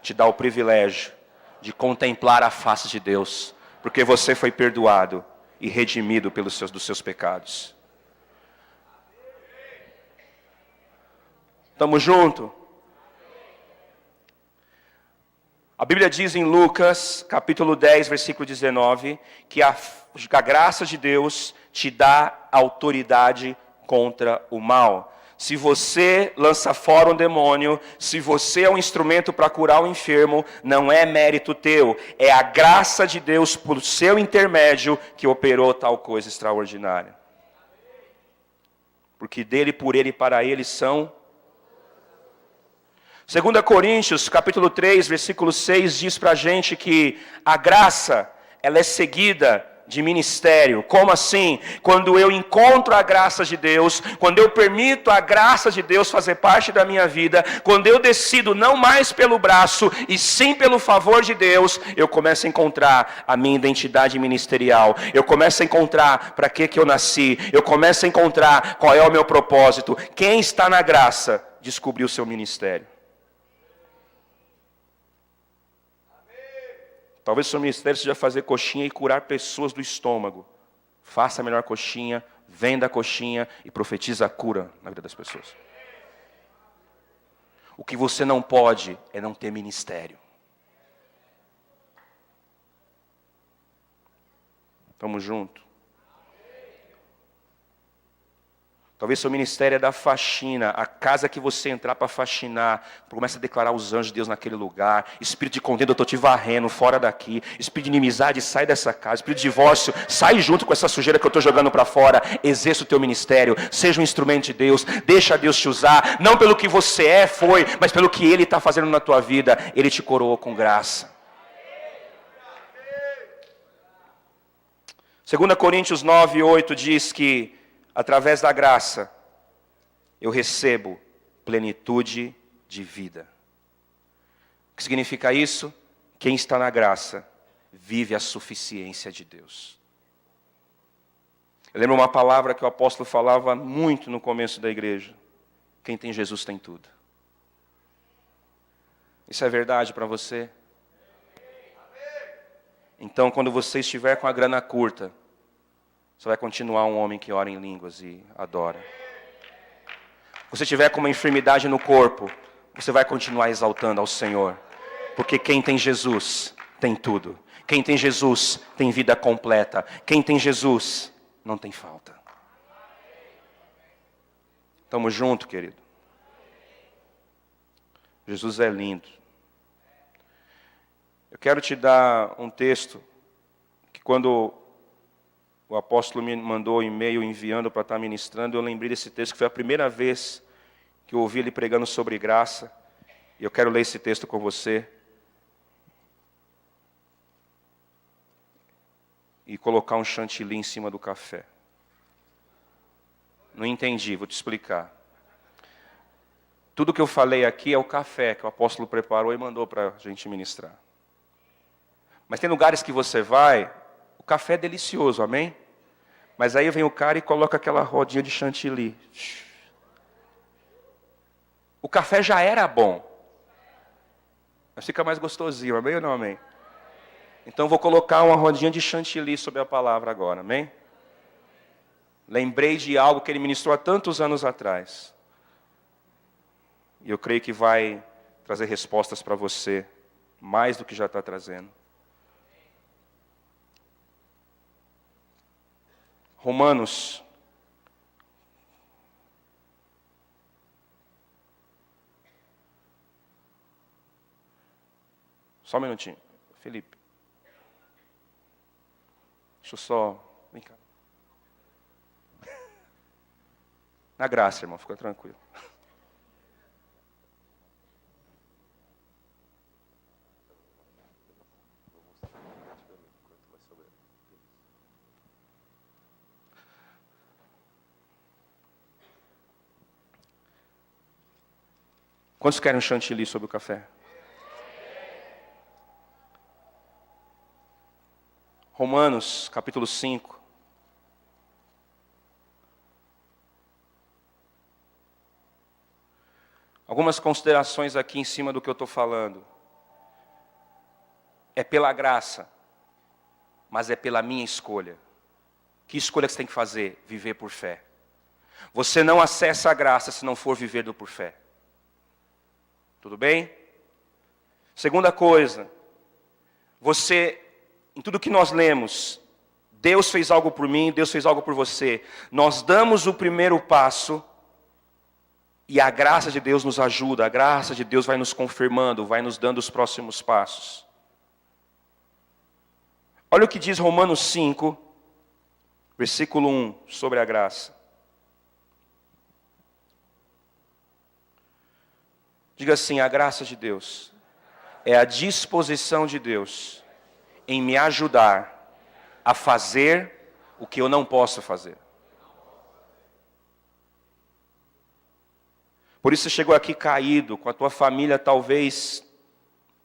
te dá o privilégio de contemplar a face de Deus, porque você foi perdoado e redimido dos seus pecados. Estamos juntos? A Bíblia diz em Lucas, capítulo 10, versículo 19, que a graça de Deus te dá autoridade contra o mal. Se você lança fora um demônio, se você é um instrumento para curar o enfermo, não é mérito teu, é a graça de Deus por seu intermédio que operou tal coisa extraordinária. Porque dele, por ele e para ele são... 2 Coríntios, capítulo 3, versículo 6, diz para a gente que a graça, ela é seguida de ministério. Como assim? Quando eu encontro a graça de Deus, quando eu permito a graça de Deus fazer parte da minha vida, quando eu decido não mais pelo braço, e sim pelo favor de Deus, eu começo a encontrar a minha identidade ministerial. Eu começo a encontrar para que eu nasci. Eu começo a encontrar qual é o meu propósito. Quem está na graça, descobriu o seu ministério. Talvez o seu ministério seja fazer coxinha e curar pessoas do estômago. Faça a melhor coxinha, venda a coxinha e profetiza a cura na vida das pessoas. O que você não pode é não ter ministério. Estamos juntos? Talvez seu ministério é da faxina, a casa que você entrar para faxinar, começa a declarar os anjos de Deus naquele lugar. Espírito de contenda, eu estou te varrendo, fora daqui. Espírito de inimizade, sai dessa casa. Espírito de divórcio, sai junto com essa sujeira que eu estou jogando para fora. Exerça o teu ministério, seja um instrumento de Deus, deixa Deus te usar, não pelo que você foi, mas pelo que Ele está fazendo na tua vida. Ele te coroou com graça. 2 Coríntios 9, 8 diz que através da graça, eu recebo plenitude de vida. O que significa isso? Quem está na graça vive a suficiência de Deus. Eu lembro uma palavra que o apóstolo falava muito no começo da igreja. Quem tem Jesus tem tudo. Isso é verdade para você? Então, quando você estiver com a grana curta, você vai continuar um homem que ora em línguas e adora. Se você estiver com uma enfermidade no corpo, você vai continuar exaltando ao Senhor. Porque quem tem Jesus tem tudo. Quem tem Jesus tem vida completa. Quem tem Jesus não tem falta. Estamos juntos, querido. Jesus é lindo. Eu quero te dar um texto que quando o apóstolo me mandou um e-mail enviando para estar ministrando, eu lembrei desse texto, que foi a primeira vez que eu ouvi ele pregando sobre graça. E eu quero ler esse texto com você. E colocar um chantilly em cima do café. Não entendi, vou te explicar. Tudo que eu falei aqui é o café que o apóstolo preparou e mandou para a gente ministrar. Mas tem lugares que você vai, o café é delicioso, amém? Mas aí vem o cara e coloca aquela rodinha de chantilly. O café já era bom. Mas fica mais gostosinho, amém ou não amém? Então vou colocar uma rodinha de chantilly sobre a palavra agora, amém? Lembrei de algo que ele ministrou há tantos anos atrás. E eu creio que vai trazer respostas para você, mais do que já está trazendo. Romanos. Só um minutinho. Felipe. Deixa eu só... Vem cá. Na graça, irmão. Fica tranquilo. Quantos querem um chantilly sobre o café? Romanos, capítulo 5. Algumas considerações aqui em cima do que eu estou falando. É pela graça, mas é pela minha escolha. Que escolha que você tem que fazer? Viver por fé. Você não acessa a graça se não for viver por fé. Tudo bem? Segunda coisa, você, em tudo que nós lemos, Deus fez algo por mim, Deus fez algo por você. Nós damos o primeiro passo e a graça de Deus nos ajuda, a graça de Deus vai nos confirmando, vai nos dando os próximos passos. Olha o que diz Romanos 5, versículo 1, sobre a graça. Diga assim, a graça de Deus é a disposição de Deus em me ajudar a fazer o que eu não posso fazer. Por isso você chegou aqui caído, com a tua família talvez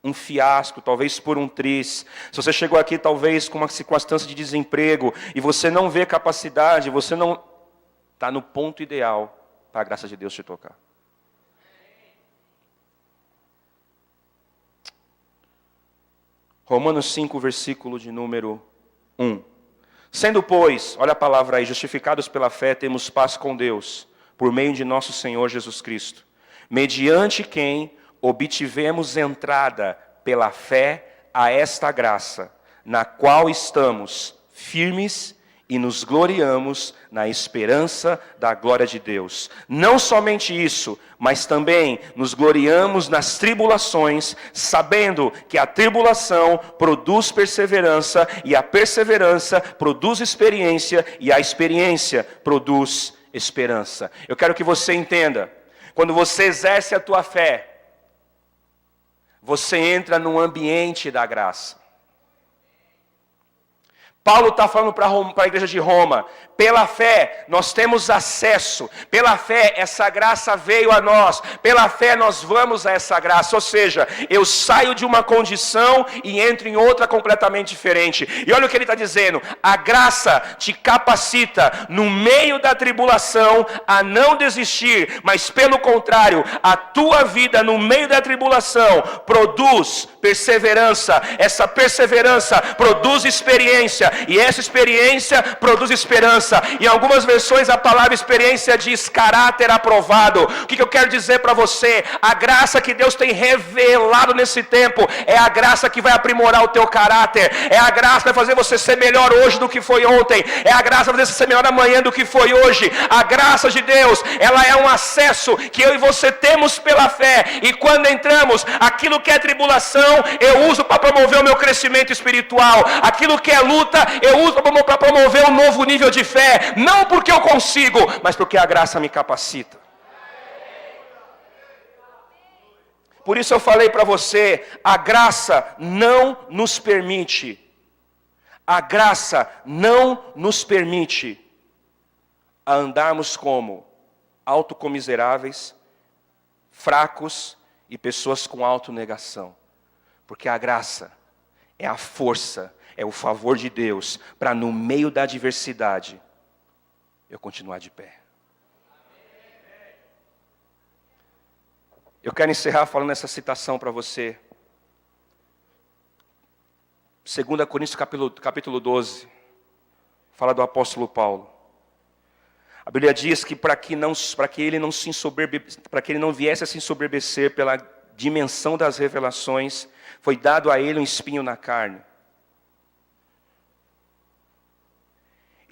um fiasco, talvez por um triz. Se você chegou aqui talvez com uma circunstância de desemprego e você não vê capacidade, você não está no ponto ideal para a graça de Deus te tocar. Romanos 5, versículo de número 1. Sendo, pois, olha a palavra aí, justificados pela fé, temos paz com Deus, por meio de nosso Senhor Jesus Cristo, mediante quem obtivemos entrada pela fé a esta graça, na qual estamos firmes e nos gloriamos na esperança da glória de Deus. Não somente isso, mas também nos gloriamos nas tribulações, sabendo que a tribulação produz perseverança, e a perseverança produz experiência, e a experiência produz esperança. Eu quero que você entenda, quando você exerce a tua fé, você entra num ambiente da graça. Paulo está falando para a igreja de Roma, pela fé nós temos acesso, pela fé essa graça veio a nós, pela fé nós vamos a essa graça, ou seja, eu saio de uma condição e entro em outra completamente diferente. E olha o que ele está dizendo, a graça te capacita no meio da tribulação a não desistir, mas pelo contrário, a tua vida no meio da tribulação produz perseverança, essa perseverança produz experiência, e essa experiência produz esperança. Em algumas versões a palavra experiência diz caráter aprovado. O que eu quero dizer para você? A graça que Deus tem revelado nesse tempo é a graça que vai aprimorar o teu caráter, é a graça que vai fazer você ser melhor hoje do que foi ontem, é a graça que vai fazer você ser melhor amanhã do que foi hoje. A graça de Deus, ela é um acesso que eu e você temos pela fé, e quando entramos, aquilo que é tribulação eu uso para promover o meu crescimento espiritual, aquilo que é luta eu uso para promover um novo nível de fé, não porque eu consigo, mas porque a graça me capacita. Por isso eu falei para você, a graça não nos permite, a andarmos como autocomiseráveis, fracos e pessoas com autonegação. Porque a graça é a força, é o favor de Deus, para no meio da adversidade, eu continuar de pé. Eu quero encerrar falando essa citação para você. 2 Coríntios capítulo 12, fala do apóstolo Paulo. A Bíblia diz que para que ele não viesse a se ensoberbecer pela dimensão das revelações, foi dado a ele um espinho na carne.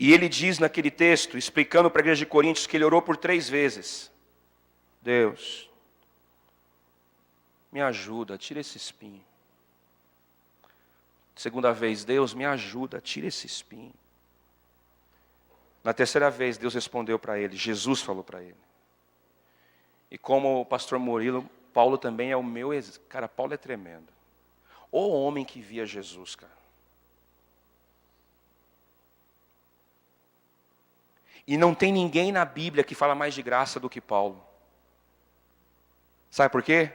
E ele diz naquele texto, explicando para a igreja de Coríntios, que ele orou por 3 vezes. Deus, me ajuda, tira esse espinho. Segunda vez, Deus, me ajuda, tira esse espinho. Na terceira vez, Deus respondeu para ele, Jesus falou para ele. E como o pastor Murilo, Paulo também é o meu exemplo. Cara, Paulo é tremendo. O homem que via Jesus, cara. E não tem ninguém na Bíblia que fala mais de graça do que Paulo. Sabe por quê?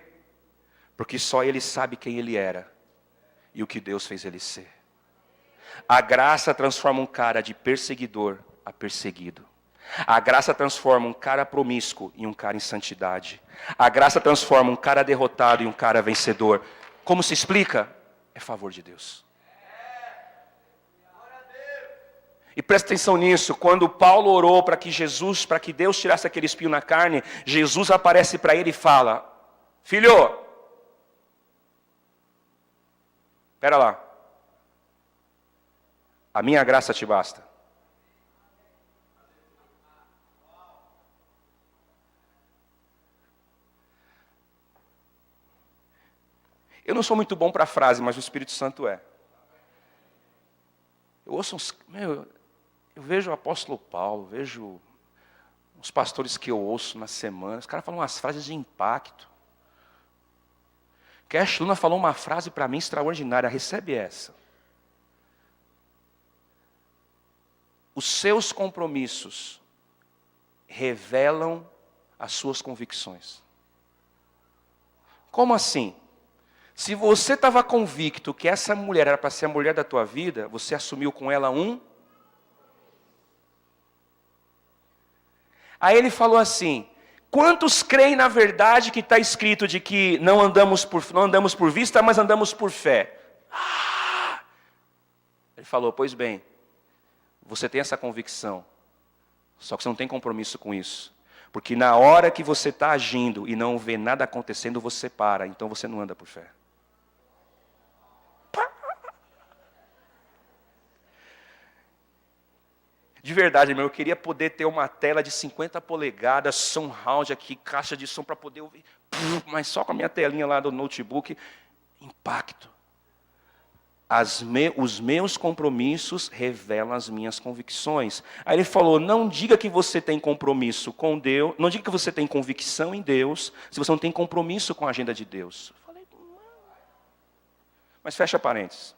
Porque só ele sabe quem ele era e o que Deus fez ele ser. A graça transforma um cara de perseguidor a perseguido. A graça transforma um cara promíscuo em um cara em santidade. A graça transforma um cara derrotado em um cara vencedor. Como se explica? É favor de Deus. E presta atenção nisso, quando Paulo orou para que Deus tirasse aquele espinho na carne, Jesus aparece para ele e fala, filho, espera lá, a minha graça te basta. Eu não sou muito bom para frase, mas o Espírito Santo é. Eu vejo o apóstolo Paulo, vejo os pastores que eu ouço na semana, os caras falam umas frases de impacto. Cash Luna falou uma frase para mim extraordinária, recebe essa. Os seus compromissos revelam as suas convicções. Como assim? Se você estava convicto que essa mulher era para ser a mulher da tua vida, você assumiu com ela Aí ele falou assim, quantos creem na verdade que está escrito de que não andamos por vista, mas andamos por fé? Ele falou, pois bem, você tem essa convicção, só que você não tem compromisso com isso. Porque na hora que você está agindo e não vê nada acontecendo, você para, então você não anda por fé. De verdade, meu, eu queria poder ter uma tela de 50 polegadas, surround aqui, caixa de som para poder ouvir, mas só com a minha telinha lá do notebook, impacto. Os meus compromissos revelam as minhas convicções. Aí ele falou, não diga que você tem compromisso com Deus, não diga que você tem convicção em Deus, se você não tem compromisso com a agenda de Deus. Eu falei, mas fecha parênteses.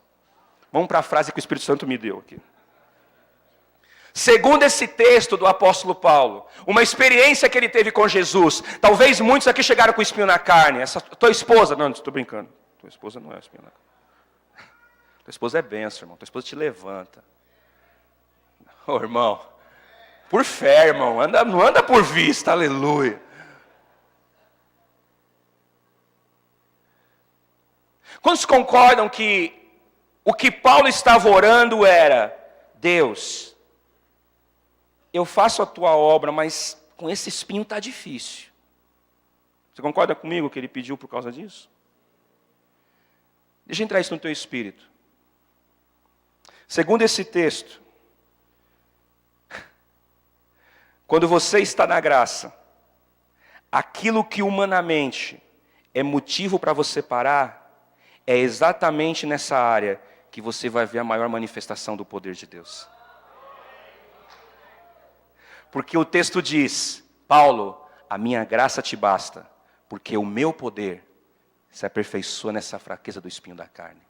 Vamos para a frase que o Espírito Santo me deu aqui. Segundo esse texto do apóstolo Paulo, uma experiência que ele teve com Jesus, talvez muitos aqui chegaram com espinho na carne. Essa tua esposa, não, estou brincando. Tua esposa não é espinho na carne. Tua esposa é bênção, irmão. Tua esposa te levanta. Ô, irmão, por fé, irmão, não anda por vista, aleluia. Quantos concordam que o que Paulo estava orando era: Deus, eu faço a tua obra, mas com esse espinho está difícil. Você concorda comigo que ele pediu por causa disso? Deixa eu entrar isso no teu espírito. Segundo esse texto, quando você está na graça, aquilo que humanamente é motivo para você parar, é exatamente nessa área que você vai ver a maior manifestação do poder de Deus. Porque o texto diz: Paulo, a minha graça te basta, porque o meu poder se aperfeiçoa nessa fraqueza do espinho da carne.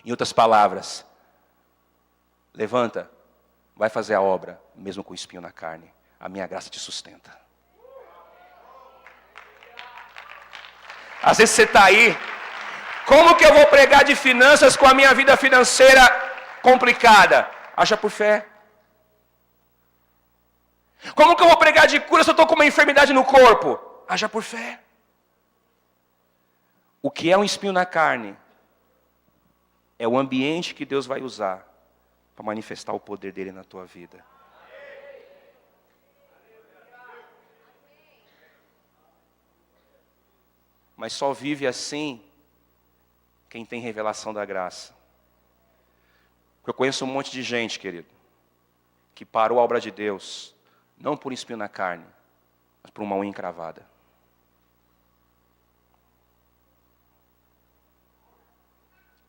Em outras palavras, levanta, vai fazer a obra, mesmo com o espinho na carne. A minha graça te sustenta. Às vezes você está aí, como que eu vou pregar de finanças com a minha vida financeira complicada? Haja por fé. Como que eu vou pregar de cura se eu estou com uma enfermidade no corpo? Haja por fé. O que é um espinho na carne é o ambiente que Deus vai usar para manifestar o poder dele na tua vida. Mas só vive assim quem tem revelação da graça. Porque eu conheço um monte de gente, querido, que parou a obra de Deus, não por espinho na carne, mas por uma unha encravada.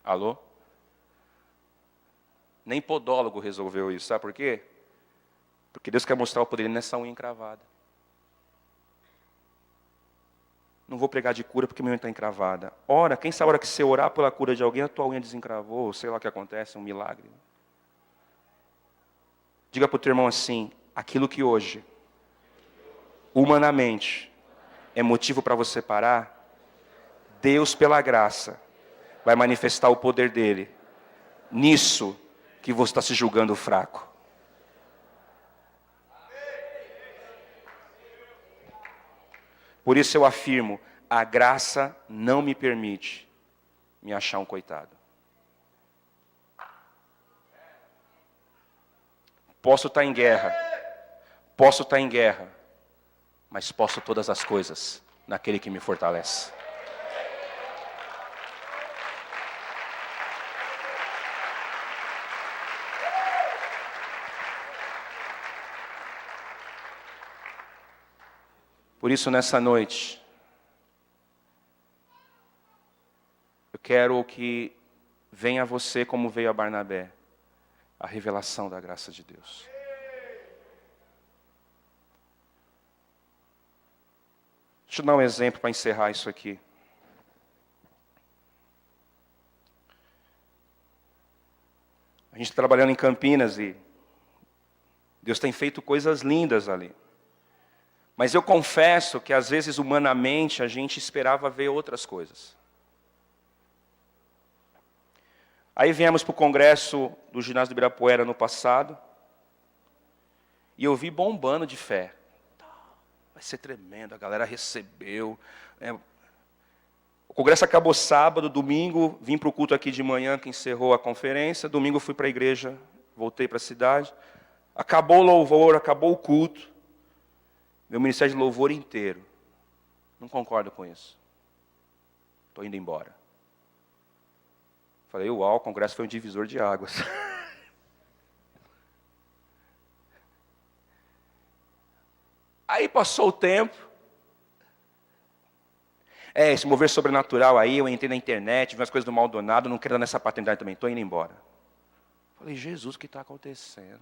Alô? Nem podólogo resolveu isso, sabe por quê? Porque Deus quer mostrar o poder nessa unha encravada. Não vou pregar de cura porque minha unha está encravada. Ora, quem sabe a hora que você orar pela cura de alguém, a tua unha desencravou, sei lá o que acontece, um milagre. Diga para o teu irmão assim: aquilo que hoje, humanamente, é motivo para você parar, Deus, pela graça, vai manifestar o poder dele nisso que você está se julgando fraco. Por isso eu afirmo, a graça não me permite me achar um coitado. Posso estar em guerra, mas posso todas as coisas naquele que me fortalece. Por isso, nessa noite, eu quero que venha a você, como veio a Barnabé, a revelação da graça de Deus. Deixa eu dar um exemplo para encerrar isso aqui. A gente está trabalhando em Campinas e Deus tem feito coisas lindas ali. Mas eu confesso que às vezes humanamente a gente esperava ver outras coisas. Aí viemos para o congresso do ginásio do Ibirapuera no passado. E eu vi bombando de fé. Vai ser tremendo, a galera recebeu. O congresso acabou sábado, domingo, vim para o culto aqui de manhã que encerrou a conferência. Domingo fui para a igreja, voltei para a cidade. Acabou o louvor, acabou o culto. Meu ministério de louvor inteiro. Não concordo com isso. Estou indo embora. Falei, uau, o congresso foi um divisor de águas. Aí passou o tempo. Esse mover sobrenatural aí, eu entrei na internet, vi umas coisas do Maldonado, não quero dar nessa paternidade também, estou indo embora. Falei, Jesus, o que está acontecendo?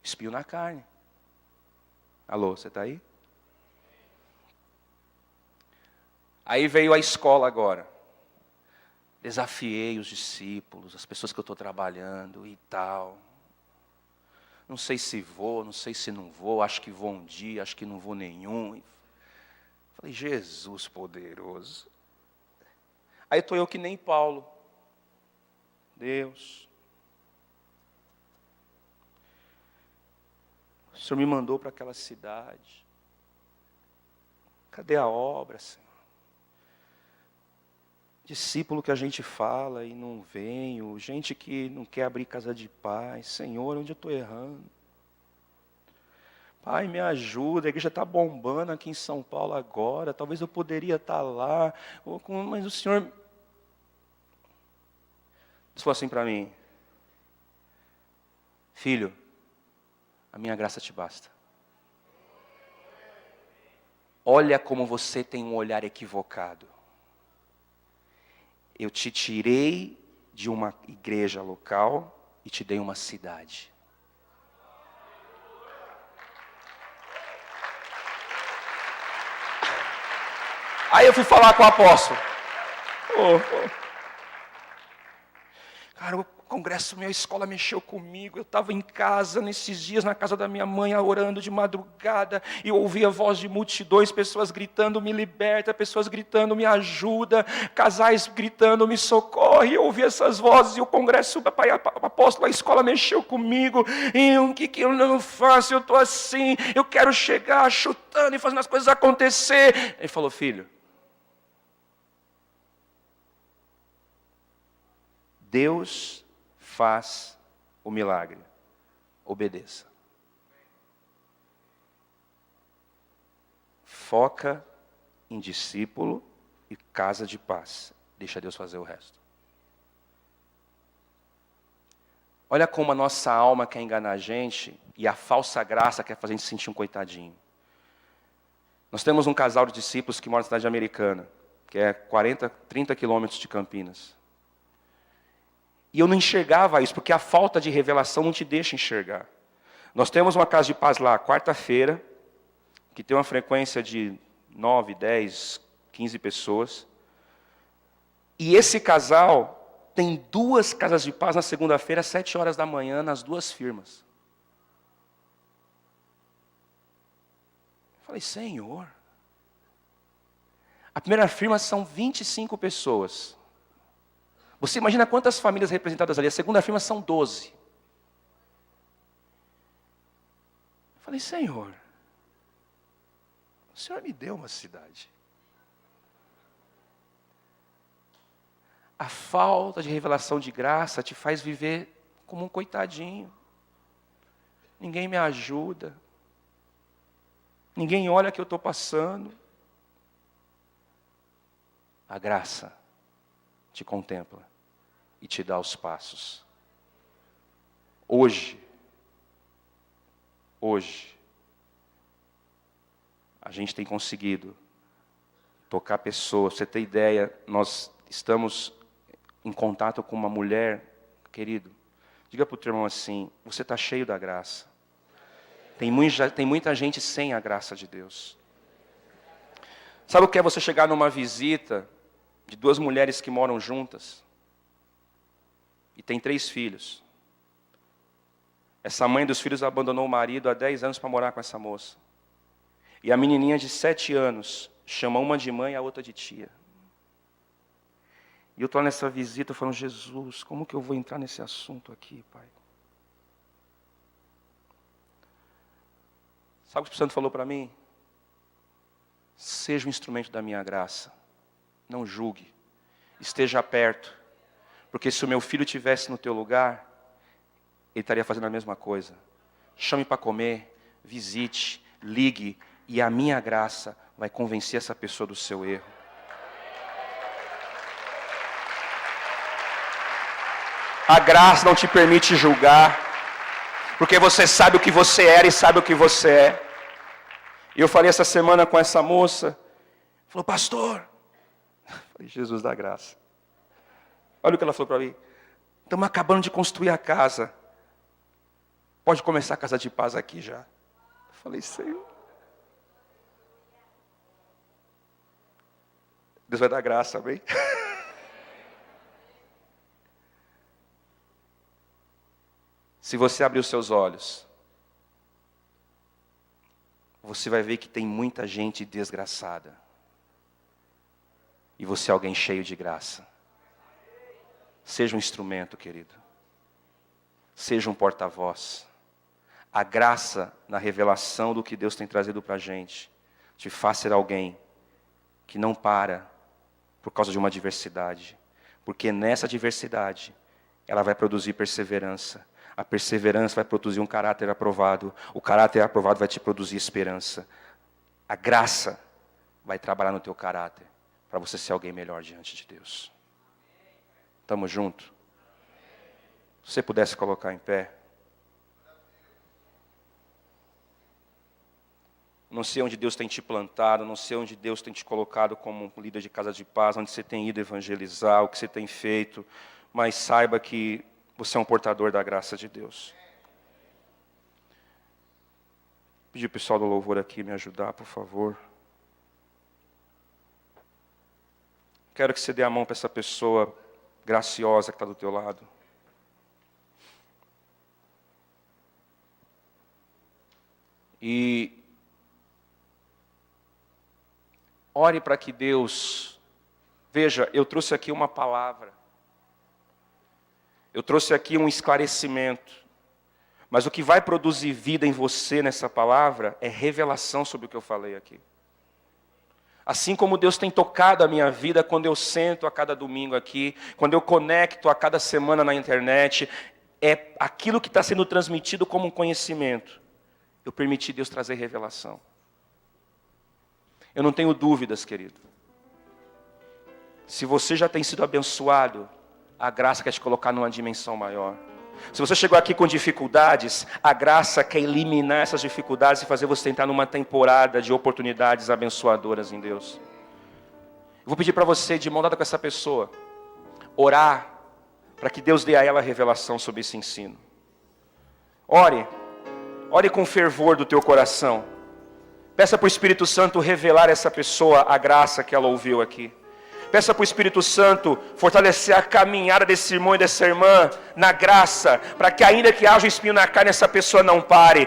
Espinho na carne. Alô, você está aí? Aí veio a escola agora. Desafiei os discípulos, as pessoas que eu estou trabalhando e tal. Não sei se vou, não sei se não vou, acho que vou um dia, acho que não vou nenhum. Falei, Jesus poderoso. Aí estou eu que nem Paulo. Deus, o Senhor me mandou para aquela cidade. Cadê a obra, Senhor? Discípulo que a gente fala e não vem, gente que não quer abrir casa de paz. Senhor, onde eu estou errando? Pai, me ajuda, a igreja está bombando aqui em São Paulo agora, talvez eu poderia estar lá, mas o Senhor... Ele falou assim para mim, filho, a minha graça te basta. Olha como você tem um olhar equivocado. Eu te tirei de uma igreja local e te dei uma cidade. Aí eu fui falar com o apóstolo. Cara, o congresso, minha escola mexeu comigo. Eu estava em casa nesses dias, na casa da minha mãe, orando de madrugada. E eu ouvia a voz de multidões, pessoas gritando, me liberta, pessoas gritando, me ajuda, casais gritando, me socorre. E eu ouvi essas vozes e o congresso, papai, apóstolo, a escola mexeu comigo. E o que eu não faço? Eu estou assim, eu quero chegar chutando e fazendo as coisas acontecer. Ele falou, filho, Deus faz o milagre. Obedeça. Foca em discípulo e casa de paz. Deixa Deus fazer o resto. Olha como a nossa alma quer enganar a gente e a falsa graça quer fazer a gente se sentir um coitadinho. Nós temos um casal de discípulos que mora na cidade americana, que é 30 quilômetros de Campinas. E eu não enxergava isso, porque a falta de revelação não te deixa enxergar. Nós temos uma casa de paz lá, quarta-feira, que tem uma frequência de 9, 10, 15 pessoas. E esse casal tem 2 casas de paz na segunda-feira, às 7 horas da manhã, nas 2 firmas. Eu falei, Senhor, a primeira firma são 25 pessoas. Você imagina quantas famílias representadas ali? A segunda firma são 12. Eu falei, Senhor, o Senhor me deu uma cidade. A falta de revelação de graça te faz viver como um coitadinho. Ninguém me ajuda. Ninguém olha o que eu estou passando. A graça te contempla e te dá os passos. Hoje, a gente tem conseguido tocar pessoas. Pra você ter ideia, nós estamos em contato com uma mulher, querido, diga para o teu irmão assim, você está cheio da graça. Tem muita gente sem a graça de Deus. Sabe o que é você chegar numa visita de 2 mulheres que moram juntas? E tem 3 filhos. Essa mãe dos filhos abandonou o marido há 10 anos para morar com essa moça. E a menininha de 7 anos chama uma de mãe e a outra de tia. E eu estou nessa visita falando, Jesus, como que eu vou entrar nesse assunto aqui, Pai? Sabe o que o Santo falou para mim? Seja um instrumento da minha graça. Não julgue. Esteja perto. Porque se o meu filho estivesse no teu lugar, ele estaria fazendo a mesma coisa. Chame para comer, visite, ligue, e a minha graça vai convencer essa pessoa do seu erro. A graça não te permite julgar, porque você sabe o que você era e sabe o que você é. E eu falei essa semana com essa moça, falou, pastor, falei, Jesus da graça. Olha o que ela falou para mim, estamos acabando de construir a casa, pode começar a casa de paz aqui já. Eu falei, Senhor, Deus vai dar graça, amém? Se você abrir os seus olhos, você vai ver que tem muita gente desgraçada. E você é alguém cheio de graça. Seja um instrumento, querido. Seja um porta-voz. A graça na revelação do que Deus tem trazido para a gente te faz ser alguém que não para por causa de uma adversidade. Porque nessa adversidade, ela vai produzir perseverança. A perseverança vai produzir um caráter aprovado. O caráter aprovado vai te produzir esperança. A graça vai trabalhar no teu caráter para você ser alguém melhor diante de Deus. Estamos juntos? Se você pudesse colocar em pé. Não sei onde Deus tem te plantado, não sei onde Deus tem te colocado como um líder de casa de paz, onde você tem ido evangelizar, o que você tem feito, mas saiba que você é um portador da graça de Deus. Pedir o pessoal do louvor aqui me ajudar, por favor. Quero que você dê a mão para essa pessoa graciosa que está do teu lado. E ore para que Deus... Veja, eu trouxe aqui uma palavra. Eu trouxe aqui um esclarecimento. Mas o que vai produzir vida em você nessa palavra é revelação sobre o que eu falei aqui. Assim como Deus tem tocado a minha vida quando eu sento a cada domingo aqui, quando eu conecto a cada semana na internet, é aquilo que está sendo transmitido como um conhecimento. Eu permiti Deus trazer revelação. Eu não tenho dúvidas, querido. Se você já tem sido abençoado, a graça quer te colocar numa dimensão maior. Se você chegou aqui com dificuldades, a graça quer eliminar essas dificuldades e fazer você entrar numa temporada de oportunidades abençoadoras em Deus. Eu vou pedir para você, de mão dada com essa pessoa, orar para que Deus dê a ela revelação sobre esse ensino. Ore com fervor do teu coração. Peça para o Espírito Santo revelar a essa pessoa a graça que ela ouviu aqui. Peça para o Espírito Santo fortalecer a caminhada desse irmão e dessa irmã na graça, para que ainda que haja um espinho na carne, essa pessoa não pare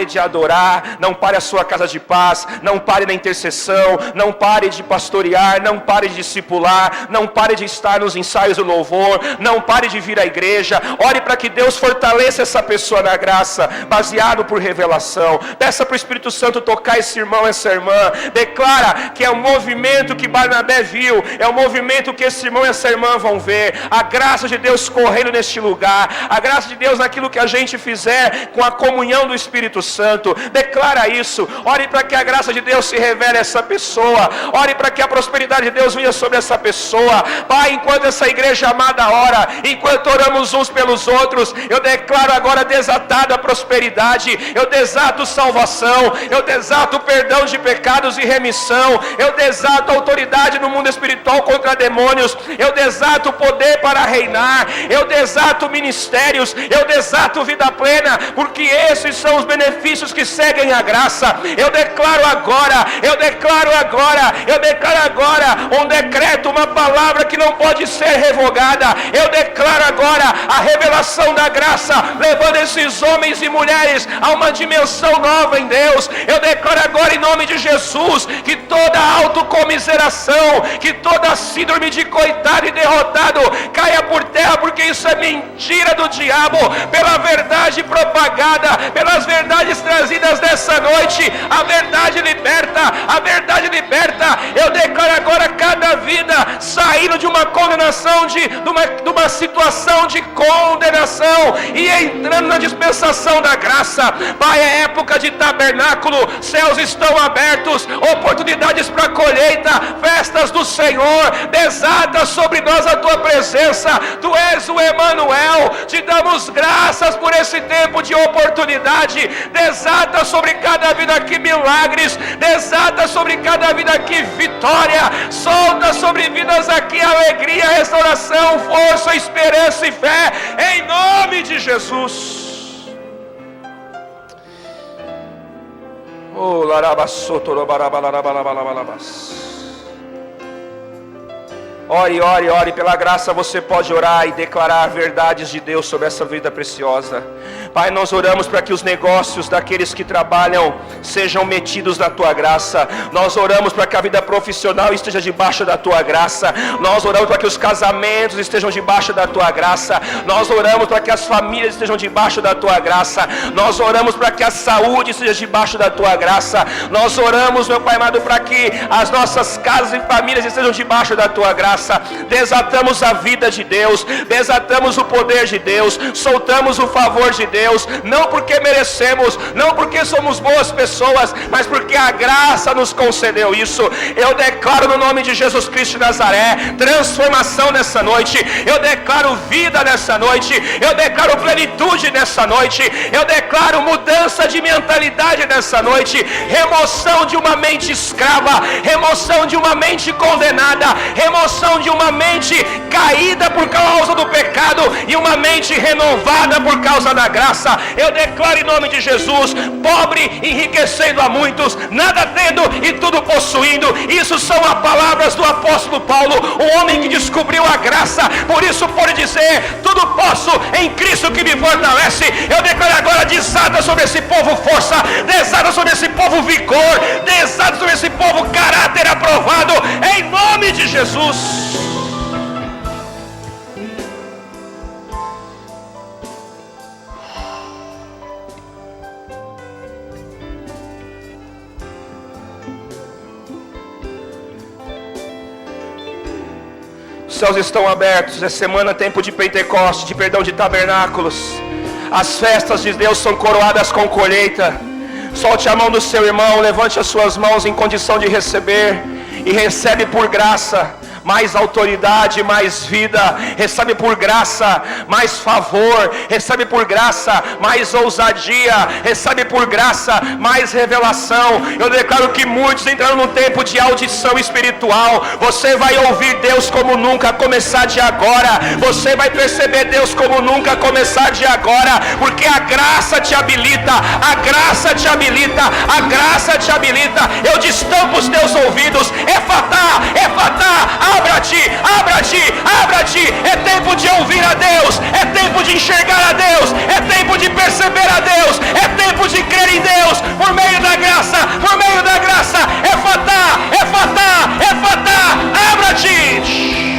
de adorar, não pare a sua casa de paz, não pare na intercessão, não pare de pastorear, não pare de discipular, não pare de estar nos ensaios do louvor, não pare de vir à igreja. Ore para que Deus fortaleça essa pessoa na graça, baseado por revelação. Peça para o Espírito Santo tocar esse irmão, essa irmã. Declara que é um movimento que Barnabé viu, é um movimento que esse irmão e essa irmã vão ver. A graça de Deus correndo neste lugar. A graça de Deus naquilo que a gente fizer com a comunhão do Espírito Santo. Declara isso. Ore para que a graça de Deus se revele a essa pessoa. Ore para que a prosperidade de Deus venha sobre essa pessoa. Pai, enquanto essa igreja amada ora, enquanto oramos uns pelos outros, eu declaro agora desatada a prosperidade. Eu desato salvação. Eu desato perdão de pecados e remissão. Eu desato autoridade no mundo espiritual contra demônios. Eu desato poder para reinar. Eu desato ministérios. Eu desato vida plena, porque esses são os benefícios que seguem a graça. Eu declaro agora um decreto, uma palavra que não pode ser revogada. Eu declaro agora a revelação da graça, levando esses homens e mulheres a uma dimensão nova em Deus. Eu declaro agora em nome de Jesus que toda autocomiseração, que toda síndrome de coitado e derrotado caia por terra, porque isso é mentira do diabo. Pela verdade propagada, pelas verdades trazidas nessa noite, a verdade liberta, a verdade liberta. Eu declaro agora cada vida saindo de uma condenação, de uma situação de condenação e entrando na dispensação da graça. Pai, é época de tabernáculo, céus estão abertos, oportunidades para colheita, festas do Senhor. Desata sobre nós a tua presença. Tu és o Emanuel. Te damos graças por esse tempo de oportunidade. Desata sobre cada vida aqui milagres. Desata sobre cada vida aqui vitória. Solta sobre vidas aqui alegria, restauração, força, esperança e fé, em nome de Jesus. Oh, Ore, ore, ore. Pela graça você pode orar e declarar verdades de Deus sobre essa vida preciosa. Pai, nós oramos para que os negócios daqueles que trabalham sejam metidos na Tua graça. Nós oramos para que a vida profissional esteja debaixo da Tua graça. Nós oramos para que os casamentos estejam debaixo da Tua graça. Nós oramos para que as famílias estejam debaixo da Tua graça. Nós oramos para que a saúde esteja debaixo da Tua graça. Nós oramos, meu Pai amado, para que as nossas casas e famílias estejam debaixo da Tua graça. Desatamos a vida de Deus, desatamos o poder de Deus, soltamos o favor de Deus, não porque merecemos, não porque somos boas pessoas, mas porque a graça nos concedeu isso. Eu declaro no nome de Jesus Cristo de Nazaré, transformação nessa noite, eu declaro vida nessa noite, eu declaro plenitude nessa noite, eu declaro mudança de mentalidade nessa noite, remoção de uma mente escrava, remoção de uma mente condenada, remoção de uma mente caída por causa do pecado e uma mente renovada por causa da graça. Eu declaro em nome de Jesus, pobre enriquecendo a muitos, nada tendo e tudo possuindo. Isso são as palavras do apóstolo Paulo, o homem que descobriu a graça. Por isso pode dizer, tudo posso em Cristo que me fortalece. Eu declaro agora, desata sobre esse povo força, desata sobre esse povo vigor, desata sobre esse povo caráter aprovado, em nome de Jesus. Os céus estão abertos, é semana, tempo de Pentecoste, de perdão de tabernáculos. As festas de Deus são coroadas com colheita. Solte a mão do seu irmão, levante as suas mãos em condição de receber, e recebe por graça mais autoridade, mais vida. Recebe por graça mais favor, recebe por graça mais ousadia, recebe por graça mais revelação. Eu declaro que muitos entraram num tempo de audição espiritual. Você vai ouvir Deus como nunca, começar de agora. Você vai perceber Deus como nunca, começar de agora, porque a graça te habilita, a graça te habilita, a graça te habilita. Eu destampo os teus ouvidos. Efatá, efatá, abra-te, abra-te, abra-te. É tempo de ouvir a Deus, é tempo de enxergar a Deus, é tempo de perceber a Deus, é tempo de crer em Deus, por meio da graça, por meio da graça. Efatá, efatá, efatá, abra-te.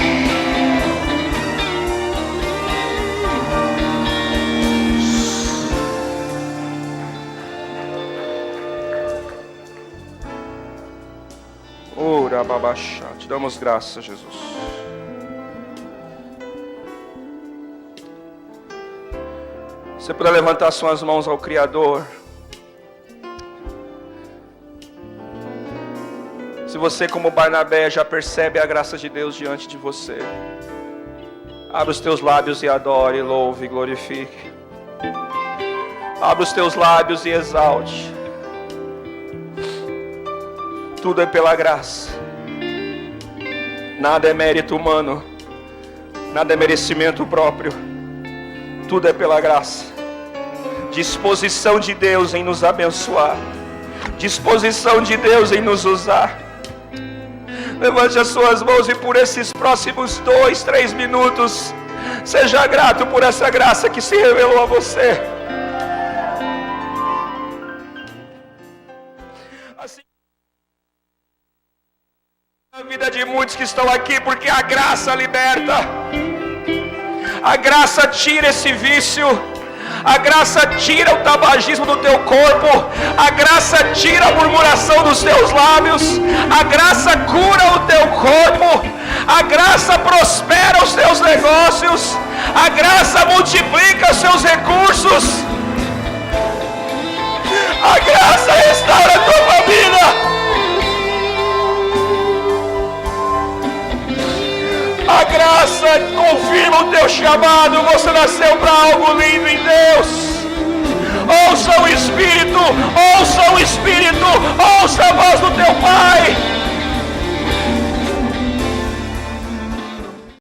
Ora, babachá, te damos graça, Jesus. Você puder levantar suas mãos ao Criador. Se você, como Barnabé, já percebe a graça de Deus diante de você, abre os teus lábios e adore, louve e glorifique. Abre os teus lábios e exalte. Tudo é pela graça. Nada é mérito humano, nada é merecimento próprio. Tudo é pela graça. Disposição de Deus em nos abençoar, disposição de Deus em nos usar. Levante as suas mãos e por esses próximos 2, 3 minutos, seja grato por essa graça que se revelou a você. Assim, a vida de muitos que estão aqui, porque a graça liberta, a graça tira esse vício, a graça tira o tabagismo do teu corpo, a graça tira a murmuração dos teus lábios, a graça cura o teu corpo, a graça prospera os teus negócios, a graça multiplica os seus recursos, a graça restaura a tua família. A graça confirma o teu chamado. Você nasceu para algo lindo em Deus. Ouça o Espírito, ouça